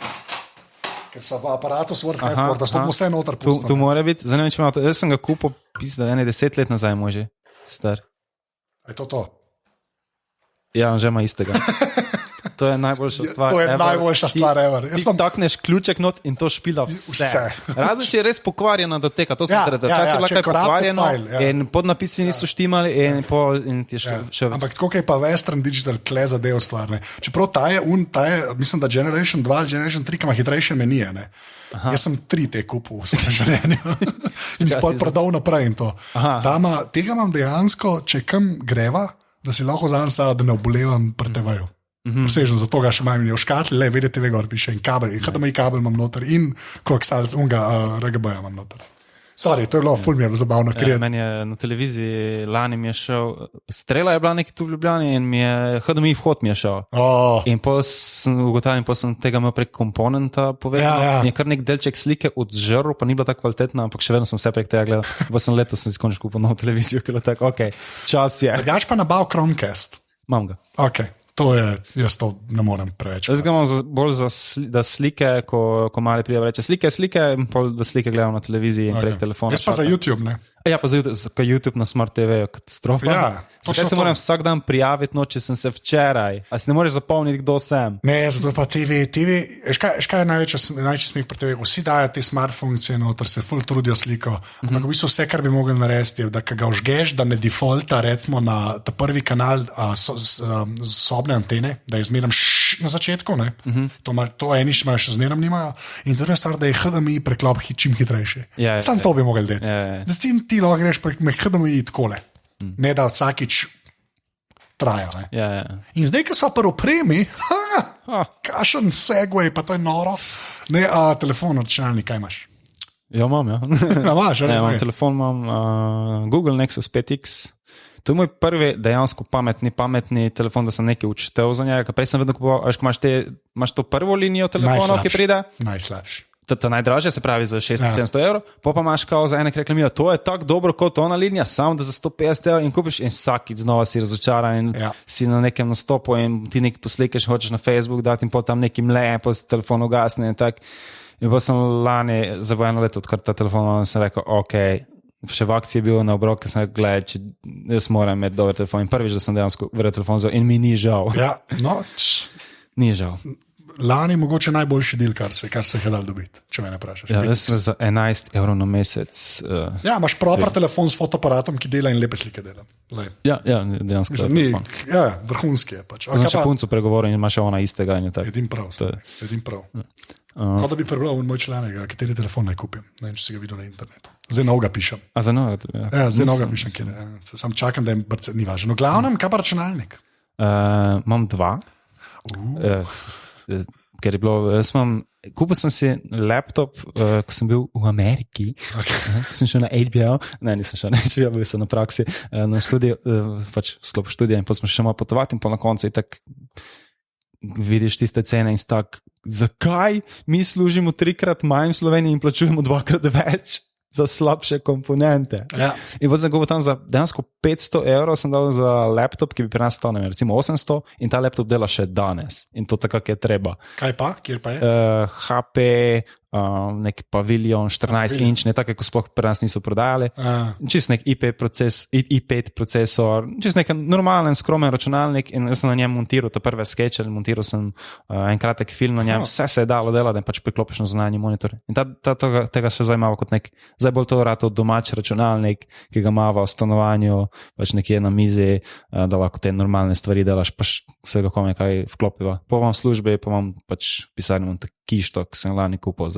ker so v aparatu Sword Headquarters, to bo vse noter pustno. Tu mora biti, zanimljivo, če imam to, jaz sem ga kupil, pisal, 10 let nazaj može, star. Je to? Ja, on že ima istega. To je najboljša stvar. To je najboljša stvar ever. Ti takneš ključek not in to špila vse. Razen, če je res pokvarjena doteka. To so včasih bila kaj pokvarjeno in podnapisi niso štimali in ti še več. Ampak tako je pa Western Digital tle za del stvar. Čeprav ta je, mislim, da Generation 2 ali Generation 3, ki ima hitrejše menije. Jaz sem 3 te kupil v svojem življenju in pol prodal naprej in to. Tega imam dejansko, če kam greva, da si lahko zansa, da ne obolevam pri TV-ju. Presežno, zato ga še imam v škatli, le vedete, gor piše in kabel, HDMI kabel imam noter in koaxialc, RGB imam noter. Sorry, to je bilo, ful mi je bilo zabavno. Meni je na televiziji lani mi je šel, Strela je bila nekaj tu v Ljubljani in mi je HDMI vhod mi je šel. In potem sem ugotavljal, potem sem tega imel prek komponenta povedal. Mi je kar nek delček slike odžrl, pa ni bila tako kvalitetna, ampak še vedno sem vse prek tega gledal. Pa sem letos si končno kupil novo televizijo, ker je tako, čas je. Drugač pa nabav Chromecast. Mam ga. To je, jaz to ne morem preveč. Jaz ga imam bolj za slike, ko mali prijava reče slike, in pol da slike gledam na televiziji in prek telefona. Jaz pa za YouTube, ne? Ja, pa za YouTube na Smart TV je katastrofa. Ja, zakaj se moram vsak dan prijaviti, če sem se včeraj? A si ne moreš zapomniti, kdo sem? Ne, zato pa TV, škaj je največji smeh pri TV? Vsi dajo te smart funkcije noter, se ful trudijo sliko, ampak v bistvu vse, kar bi mogli narediti, je, da ga užgeš, da ne defaulta recimo na ta prvi kanal sobne antene, da je zmeram na začetku, ne? To eniš imajo, še zmeram nimajo, in druga stvar, da je HDMI preklop čim hitrejši. Sam to bi mogli delati. Ti lahko greš prek HDMI takole, ne da vsakič traja. In zdaj, ko so pa opremi, kašen segway, pa to je noro. Ne, telefon, računalnik, kaj imaš? Ja, imam, ja. Imam telefon, imam Google Nexus 5X. To je moj prvi dejansko pametni telefon, da sem nekaj učitev za njega. Prej sem vedno kupoval, imaš to prvo linijo telefonov, ki pride? Najslabši. Ta najdražja, se pravi za 600-700 evrov, pa imaš kao za ene reklamijo, to je tako dobro kot ona linija, samo da za 150 evrov in kupiš in vsakič znova si razočaran in si na nekem nastopu in ti nekaj poslikaš, hočeš na Facebook dati in potem neki mleje, pa si telefon ugasne in tak. In pa sem lani za eno leto, odkar ta telefon imam, sem rekel, še v akciji je bil na obrok, ker sem rekel, gledaj, če jaz moram imeti dober telefon in prvič, da sem dejansko verjetno telefon vzel in mi ni žal. Ja, ni žal. lani mogoče najboljši del, kar se je dal dobiti, če me ne vprašaš. Ja, jaz sem za 11 evrov na mesec. Ja, imaš proper telefon s fotoaparatom, ki dela in lepe slike dela. Ja, dejansko. Vrhunski je pač. Znam še punco pregovoril in imaš ona istega. Edin prav. Kot da bi prebral moj članek, kateri telefon naj kupim. Ne vem, če si ga videl na internetu. Zdaj novega pišem. Zdaj novega pišem, sam čakam, da je ni važno. V glavnem, kaj pa računalnik? Imam 2. Ker je bilo, kupil sem si laptop, ko sem bil v Ameriki, sem šel na HBO, nisem šel na HBO, bil sem na praksi, na študiju, pač v sklopu študija in pa smo še malo potovati in pa na koncu tak vidiš tiste cene in tak, zakaj mi služimo 3-krat manj v Sloveniji in plačujemo 2-krat več za slabše komponente. Ja. In potem sem govoril tam za dejansko 500 evrov sem dal za laptop, ki bi pri nas stal, recimo 800 in ta laptop dela še danes. In to tako, je treba. Kaj pa? Kjer pa je? HP, nek Pavilion 14 inč, ne tako, kot sploh pri nas niso prodajali. Čist nek i5 procesor, čist nek normalen, skromen računalnik in jaz sem na njem montiral to prve skeče, montiral sem en kratek film na njem, vse se je dalo delati, da pač priklopiš na zunanji monitor. In tega še zdaj imamo kot nek, zdaj bolj to vrata domač računalnik, ki ga imamo v stanovanju, pač nekje na mizi, da lahko te normalne stvari delaš, pač vsega kome kaj vklopiva. Pa imam službe, pa imam pač pisarni, imam kišto, ki sem lani kupil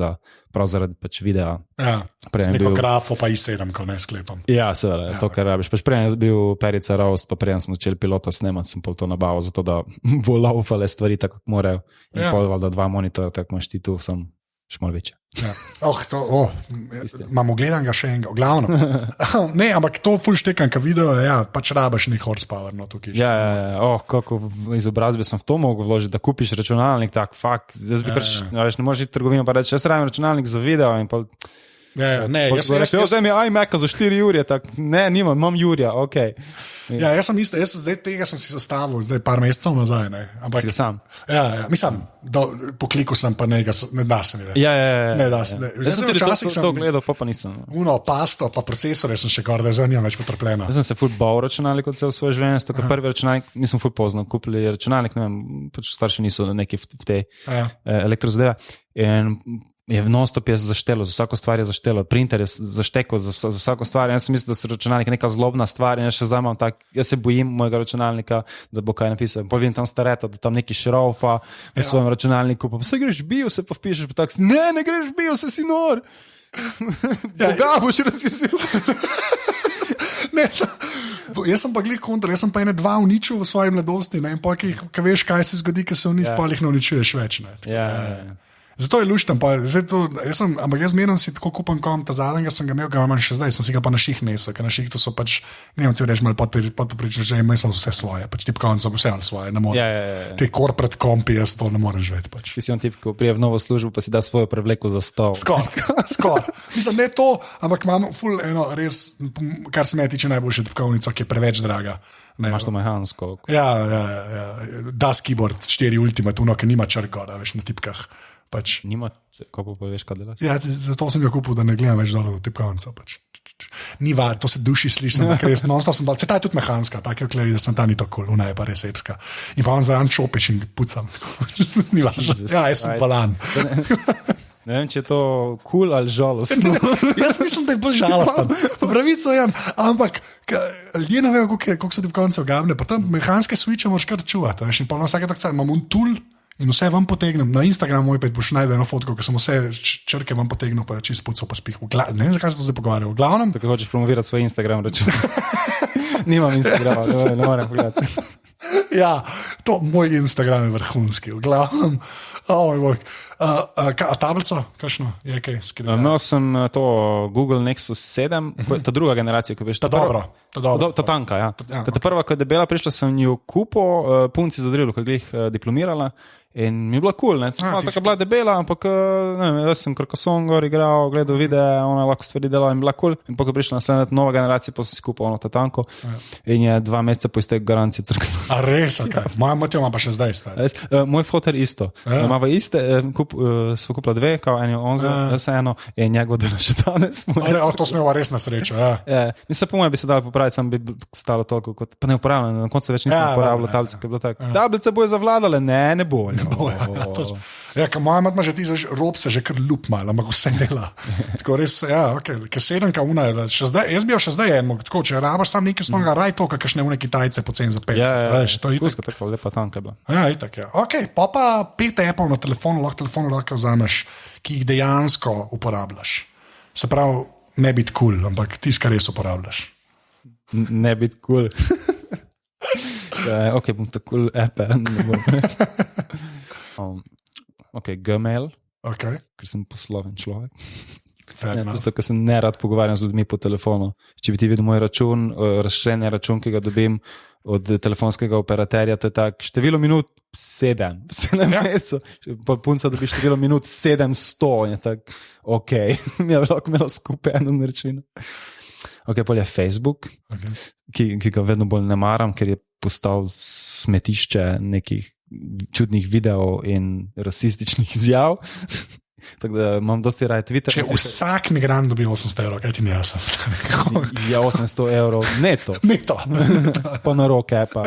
prav zaradi pač videa. Ja, z neko grafo pa i7, ko ne sklepam. Ja, seveda, to, kar rabiš. Pač prej sem bil Perica Roast, pa prej smo začeli pilota snemati, sem pol to nabavil, zato da bo laufale stvari tako, kako morajo. In pol da 2 monitora, tako imaš ti tu, sem še malo večje. Ja. Imamo gledanga še enega, glavno. Ne, ampak to ful štekam, ka video, ja, pač rabaš nek horsepower, no, tukaj. Kako izobrazbe sem v to mogel vložiti, da kupiš računalnik, tak, fakt, zdaj bi ne možeš iti v trgovino, pa reči, jaz rabim računalnik za video in pa... Zdaj mi je iMac za 4 ure, nimam, imam Jurija, ok. Ja, jaz sem tega sem si sestavil, zdaj par mesecev nazaj, ne. Ampak, si ga sam? Ja, mislim, po kliku sem pa ne da se mi več. Ja. Ne da se. Jaz sem tudi to gledal, pa nisem. Pasto, pa procesore sem še kar, da zdaj nimam več potrpljena. Jaz sem se ful bal računalnik od cel svoj življenje, ker prvi računalnik, mi smo ful pozno kupili računalnik, ne vem, pač starši niso neki v tej elektrozadeve in je non-stop zaštelo, za vsako stvar je zaštelo, printer je zaštekel za vsako stvar. Jaz sem mislil, da se računalnik neka zlobna stvar in jaz še zdaj imam tak, jaz se bojim mojega računalnika, da bo kaj napisal. Pa vidim tam stareta, da tam neki šrofa v svojem računalniku, pa se greš bio, se pa vpišeš, pa tak, ne greš bio, se si nor. Boga boš razjesil. Jaz sem pa glih kontra, jaz sem pa 2 uničil v svoji mladosti, ne, in pa ki veš, kaj se zgodi, ko se unič, pa jih ne uničuješ več, ne. Zato je lušten, ampak jaz zmerno si tako kupam kom, ta zadnjega sem ga imel, ga imam še zdaj, sem si ga pa na ših nesel, ker na ših to so pač, ne vem, ti reči malo podpoprično, že imel sem vse svoje, pač tip konc, vse na svoje, ne morem. Te corporate kompi, jaz to ne morem živeti pač. Ti si on tip, ko prije v novo službo, pa si da svojo prevleko za stol. Skor. Mislim, ne to, ampak imam ful eno res, kar se me tiče najboljše tipkovnico, ki je preveč draga. Imaš to mehansko. Ja. Das keyboard 4 Ultimate, ki nima črk gora, veš, na tipkah. Pač. Nima, kako pa veš, kaj delaš? Ja, zato sem jo kupil, da ne gledam več dole do tipkovnico. Pač. Ni to se duši sliši, ampak res non-stop sem dal. Se ta je tudi mehanska, tako je vklevi, da sem ta ni tako cool, ona je pa res epska. In pa vam zdaj čopiš in pucam. Ni važno. Ja, jaz sem balan. Ne vem, če je to cool ali žalostno. Jaz mislim, da je bolj žalostno. Pravico je, ampak ljudje ne vejo, koliko so tipkovnice ogabne, pa tam mehanske switche moraš kar čuvati. In pa na vsake tak imam un tool, in vse vam potegnem. Na Instagramu moj pet boš najdel eno fotko, ko sem vse črke vam potegnil, pa čist pucal, pa spih. Ne vem, zakaj se to zdaj pogovarjal. V glavnem... Tako hočeš promovirati svoj Instagram račun. Nimam Instagrama, ne morem pogledati. Ja, to moj Instagram je vrhunski. V glavnem... moj bog. A tablico? Kakšno? Je kaj? Imel sem to Google Nexus 7, ta druga generacija, ko veš. Ta tanka, ja. Ta prva, ko je debela prišla, sem jo kupil, punci zadrilo, ko je glih diplomirala. In mi je bila cool, ne, tako bila debela, ampak jaz sem Carcassonne gor igral, gledal videe, ona lahko stvari delala in bila cool. In pa ko je prišla naslednja nova generacija, pa sem si kupil ono tatanko in je 2 meseca po izteku garancije crknila. A res, kaj? Moja motijo ima pa še zdaj stari. Moj foter isto. Imava iste, smo kupila 2, kao en je on jaz eno in njegov dela še danes. To smo imela res na srečo, ja. Mislim, po moje bi se dali popraviti, sam bi stalo toliko, kot pa ne uporabljeno, na koncu več nisem uporabljal tablice, ker je bilo tako. Tablice bojo zavladale, ne bo. Moja mat ima že rob se že kar lup malo, ampak vse dela. Tako res, ker 7 una je, jaz bi jo še zdaj eno, tako, če rabaš sam nekaj osnovnega, raj to, kakšne une Kitajce po cen za 5. To je tako lepa tanka bila. Itak, Ok, pa 5 appov na telefonu lahko vzameš, ki jih dejansko uporabljaš. Se pravi, ne biti cool, ampak tisto, kar res uporabljaš. Ne biti cool. Ok, bom tako cool app. Gmail, ker sem posloven človek. Zato, ker se ne rad pogovarjam z ljudmi po telefonu. Če bi ti videl moj račun, razširjen račun, ki ga dobim od telefonskega operaterja, to je tako število minut 7. Mesecev. Punca dobi število minut 700 in je tako, ok, mi je lahko imelo skupaj eno naročino. Ok, pol je Facebook, ki ga vedno bolj ne maram, ker je postal smetišče nekih čudnih videov in rasističnih izjav. Tako da imam dosti raje Twitter. Če vsak migrant dobi 800 evrov, kaj ti ne jasno stane? Ja, 800 evrov neto. Neto. Pa na roke, pa...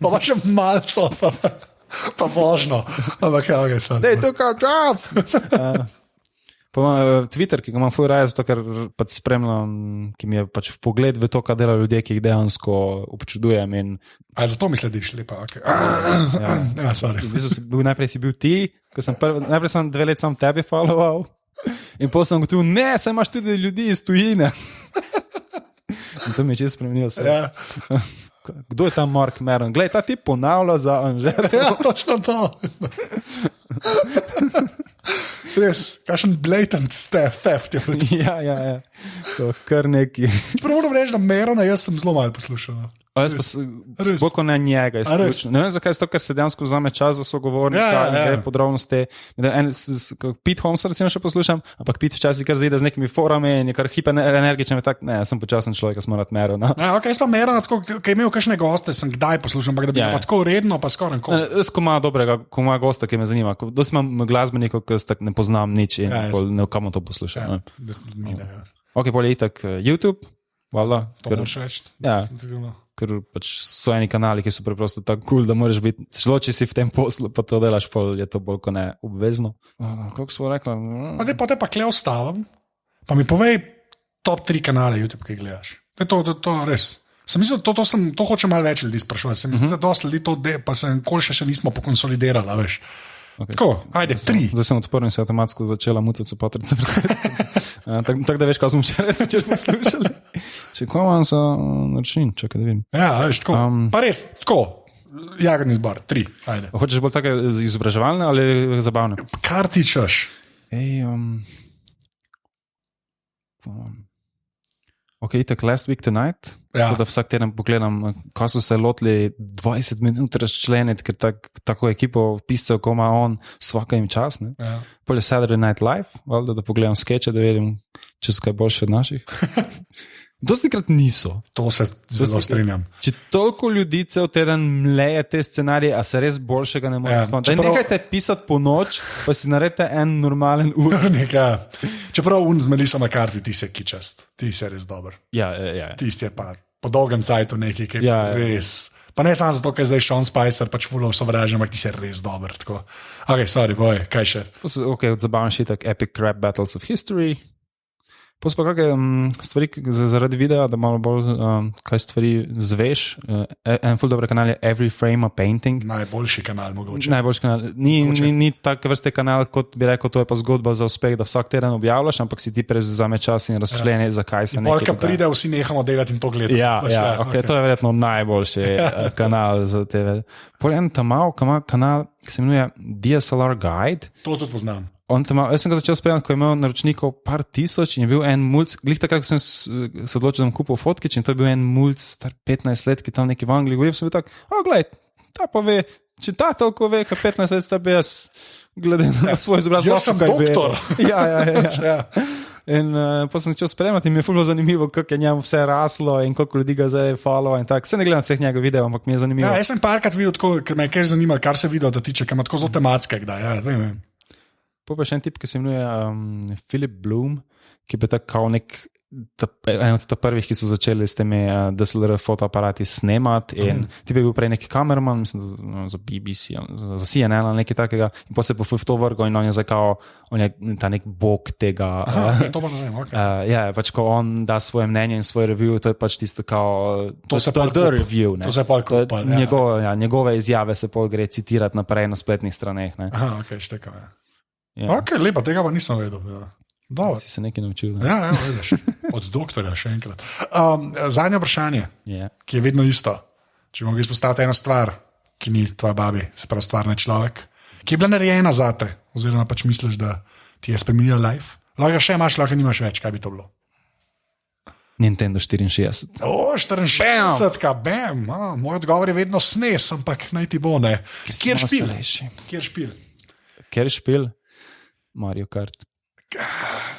Pa še malco, pa vožno. Ampak They took our jobs! Twitter, ki ga imam fuj raje, zato ker pač spremljam, ki mi je pač vpogled v to, kaj delajo ljudje, ki jih dejansko občudujem. Zato mi slediš, lepa, ok. Najprej si bil ti, najprej sem 2 leta sam tebi followoval in potem sem gotovil, ne, saj imaš tudi ljudi iz tujine. In to mi je čisto spremenilo se. Kdo je ta Mark Maron? Glej, ta tip ponavlja za Anžeta. Ja, točno to. Res, kakšen blatant theft je. Ja. To kar neki. Prvo moram reči, da Merona jaz sem zelo malo poslušal. Jaz pa bolj kot ne njega. Ne vem, zakaj je to, ker se dejansko vzame čas za sogovornika in gre podrobnosti. Pete Holmesa recimo še poslušam, ampak Pete včasih kar zide z nekimi forami in je kar hiperenergičen. Ne, jaz sem počasen človek, jaz moram Merona. Ok, jaz pa Merona, ko je imel kakšne goste, sem kdaj poslušal, ampak da bi pa tako redno, pa skoraj nikoli. Jaz ko ima dobrega, ko ima gosta, ki me zanima. Dosti imam glasbenikov, ki ne poznam nič in ne kam to poslušam. Ok, bolj je itak YouTube. Vala, to moraš reči. Ker pač so eni kanali, ki so preprosto tako cool, da moraš biti, zelo če si v tem poslu, pa to delaš, pol je to bolj kot ne obvezno. Kako smo rekli? Pa te pa kle ostavim, pa mi povej top 3 kanale YouTube, ki jih gledaš. To res. Sem mislil, to hoče malo več ljudi sprašovati. Sem mislil, da dosti ljudi to de, pa se nikoli še nismo pokonsolidirali, veš. Okay. Tako, ajde, 3. Zdaj sem odprl in se avtomatsko začela mucati so potrice. Tako da veš, kaj smo včeraj začeli poslušali. Če ko imam za način, čakaj da vidim. Ja, veš, tako. Pa res, tako, jagodni zbor, 3, ajde. Hočeš bolj take izobraževalne ali zabavne? Kar ti češ. Ok, itak Last Week Tonight. Da vsak teden pogledam, ko so se lotili 20 minut razčleniti, ker tako ekipo piscev, ko ima on, svaka jim čas. Polje Saturday Night Live, da pogledam skeče, da vidim, če so kaj boljše od naših. Dostikrat niso. To se zelo strinjam. Če toliko ljudi cel teden mleje te scenarije, a se res boljšega ne more spomniti. Nehajte pisati po noč, pa si naredite en normalen urnik. Čeprav z Meliso McCarthy ti se kičast, ti si res dober. Ja. Tisti je pa po dolgem cajtu nekaj, ki je res... Pa ne samo zato, ker je zdaj Sean Spicer pač full of sovražen, ampak ti si res dober. Ok, sorry, boj, kaj še? Ok, odzabavam še tak Epic Rap Battles of History. Pospa kakšne stvari zaradi videa, da malo bolj kaj stvari zveš. En ful dober kanal je Every Frame a Painting. Najboljši kanal mogoče. Najboljši kanal. Ni tak vrste kanal, kot bi rekel, to je pa zgodba za uspeh, da vsak teden objavljaš, ampak si ti prezame čas in razčleni, zakaj se nekaj. Polka pride, vsi nehamo delati in to gledati. Ja, ok, to je verjetno najboljši kanal za TV. Pol en tamal kanal, ki se imenuje DSLR Guide. To tudi poznam. Jaz sem ga začel spremljati, ko je imel naročnikov par tisoč in je bil en mulc, glih takrat, ko sem se odločil, da bom kupil fotkič in to je bil en mulc star 15 let, ki tam neki v Angliji govori, sem bil tak, gled, ta pa ve, če ta toliko ve, ka 15 let sta bi jaz, glede na svoj izobrazbo. Jaz sem doktor. Ja. In pa sem začel spremljati in mi je fulno zanimivo, kako je njemu vse raslo in koliko ljudi ga zdaj follow in tako. Se ne gledam vseh njegov videov, ampak mi je zanimivo. Ja, jaz sem parkrat videl, ker me je kar zanimalo, kar se video da tiče, ker ima tako zelo tematske, kdaj, ja, vem. Pa še en tip, ki se imenuje Philip Bloom, ki je tako nek. En od prvih, ki so začeli s temi DSLR fotoaparati snemati, in ti bi bil prej neki kamerman, mislim, za BBC, za CNN ali nekaj takega, in potem se je v to vrgo in on je zakao, on je ta nek bog tega. To pa ne vem, okay. Ja, pač ko on da svoje mnenje in svoj review, to je pač tisto kao, to je the review, ne? To se pa kupal, njegove izjave se pol gre citirati naprej na spletnih straneh, ne? Aha, ok, štekam, ja. Ok, lepa, tega pa nisem vedel, ja. Dobar. Si se nekaj naučil. Da? Ja, vidiš. Od doktorja še enkrat. Zadnje vprašanje, ki je vedno isto. Če mogo izpostaviti eno stvar, ki ni tvoja babi, se pravi stvar, ne človek, ki je bila narejena zate, oziroma pač misliš, da ti je spremenila life. Lahko še imaš, lahko nimaš več, kaj bi to bilo? Nintendo 64. 64, bam! Moj odgovor je vedno SNES, ampak naj ti bo, ne. Kjer špil? Kjer špil? Mario Kart.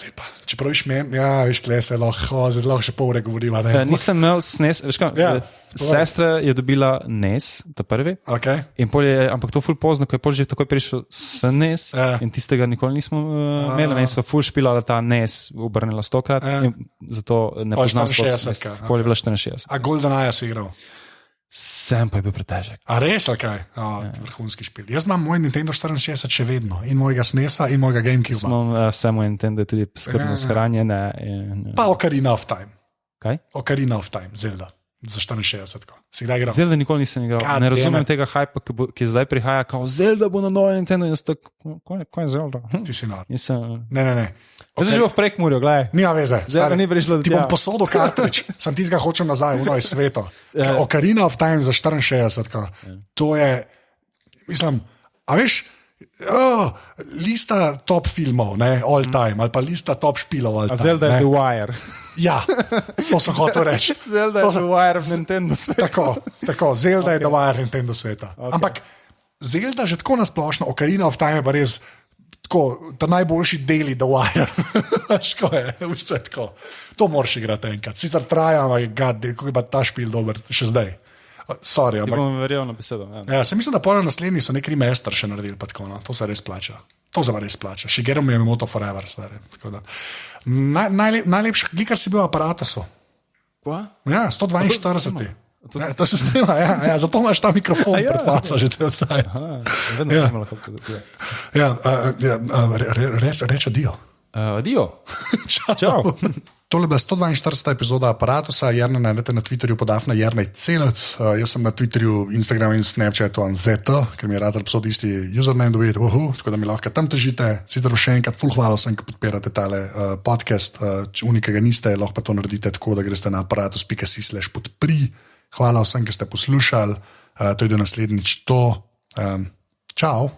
Lepa. Čeprav veš, kle se lahko še pol ure govoriva. Nisem imel SNES, veš kaj, sestra je dobila NES, ta prvi, okay. Ampak to ful pozno, ko je pol že takoj prišel SNES, in tistega nikoli nismo imeli, in sva ful špilala ta NES, obrnila 100-krat, in zato ne poznam 160, pol je bila 64. A GoldenEye si igral? Sem pa je bil pretežek. A res, kaj? Vrhunski špil. Jaz imam moj Nintendo 64 še vedno, in mojega SNES-a, in mojega GameCube-a. Vse moj Nintendo je tudi skrbno shranjene. Pa Ocarina of Time. Kaj? Ocarina of Time, Zelda. Za 64. Si kdaj igral? Zelda nikoli nisem igral. Ne razumem tega hypa, ki zdaj prihaja, kao Zelda bo na novo Nintendo, in jaz tako, kaj je Zelda? Ti si nor. Ne. Jaz sem že v Prekmurju, gledaj. Nima veze. Zelda ni prišla do tega. Ti bom posodil kartrič, sem tistega hočem nazaj, v novi svetu. Ocarina of Time za 64. To je, mislim, a veš, lista top filmov, ne, all time, ali pa lista top špilov all time. A Zelda je The Wire. Ja, to sem hotel reči. Zelda je The Wire v Nintendo sveta. Tako, Zelda je The Wire v Nintendo sveta. Ampak Zelda že tako nasplošno, Ocarina of Time je pa res tako, ta najboljši deli The Wire. Ško je, vse tako. To moraš igrati enkrat. Sicer traja, ampak kako je pa ta špil dober, še zdaj. Sorry, ampak... Ti bom verjel na besedo. Ja, se mislim, da pol naslednji so neki remaster še naredili, pa tako, no. To se res plača. Shigeru mi je Miyamoto forever, stari. Najlepša, glikar si bil v Aparatusu. Kva? Ja, 142. To se snima, ja, zato imaš ta mikrofon pred faca že cel cajt. Vedno sem imel kako da se. Reč adijo. Adijo. Čau. Tole je bila 142. epizoda Aparatusa. Jernej najdete na Twitterju pod afna Jernej Celec. Jaz sem na Twitterju, Instagramu in Snapchatu Anzet, ker mi je rad episod isti username dobiti, tako da mi lahko tam težite. Sicer še enkrat ful hvala vsem, ki podpirate tale podcast. Če unikega niste, lahko pa to naredite tako, da greste na aparatus.si/podpri. Hvala vsem, ki ste poslušali. To je do naslednjič to. Čau.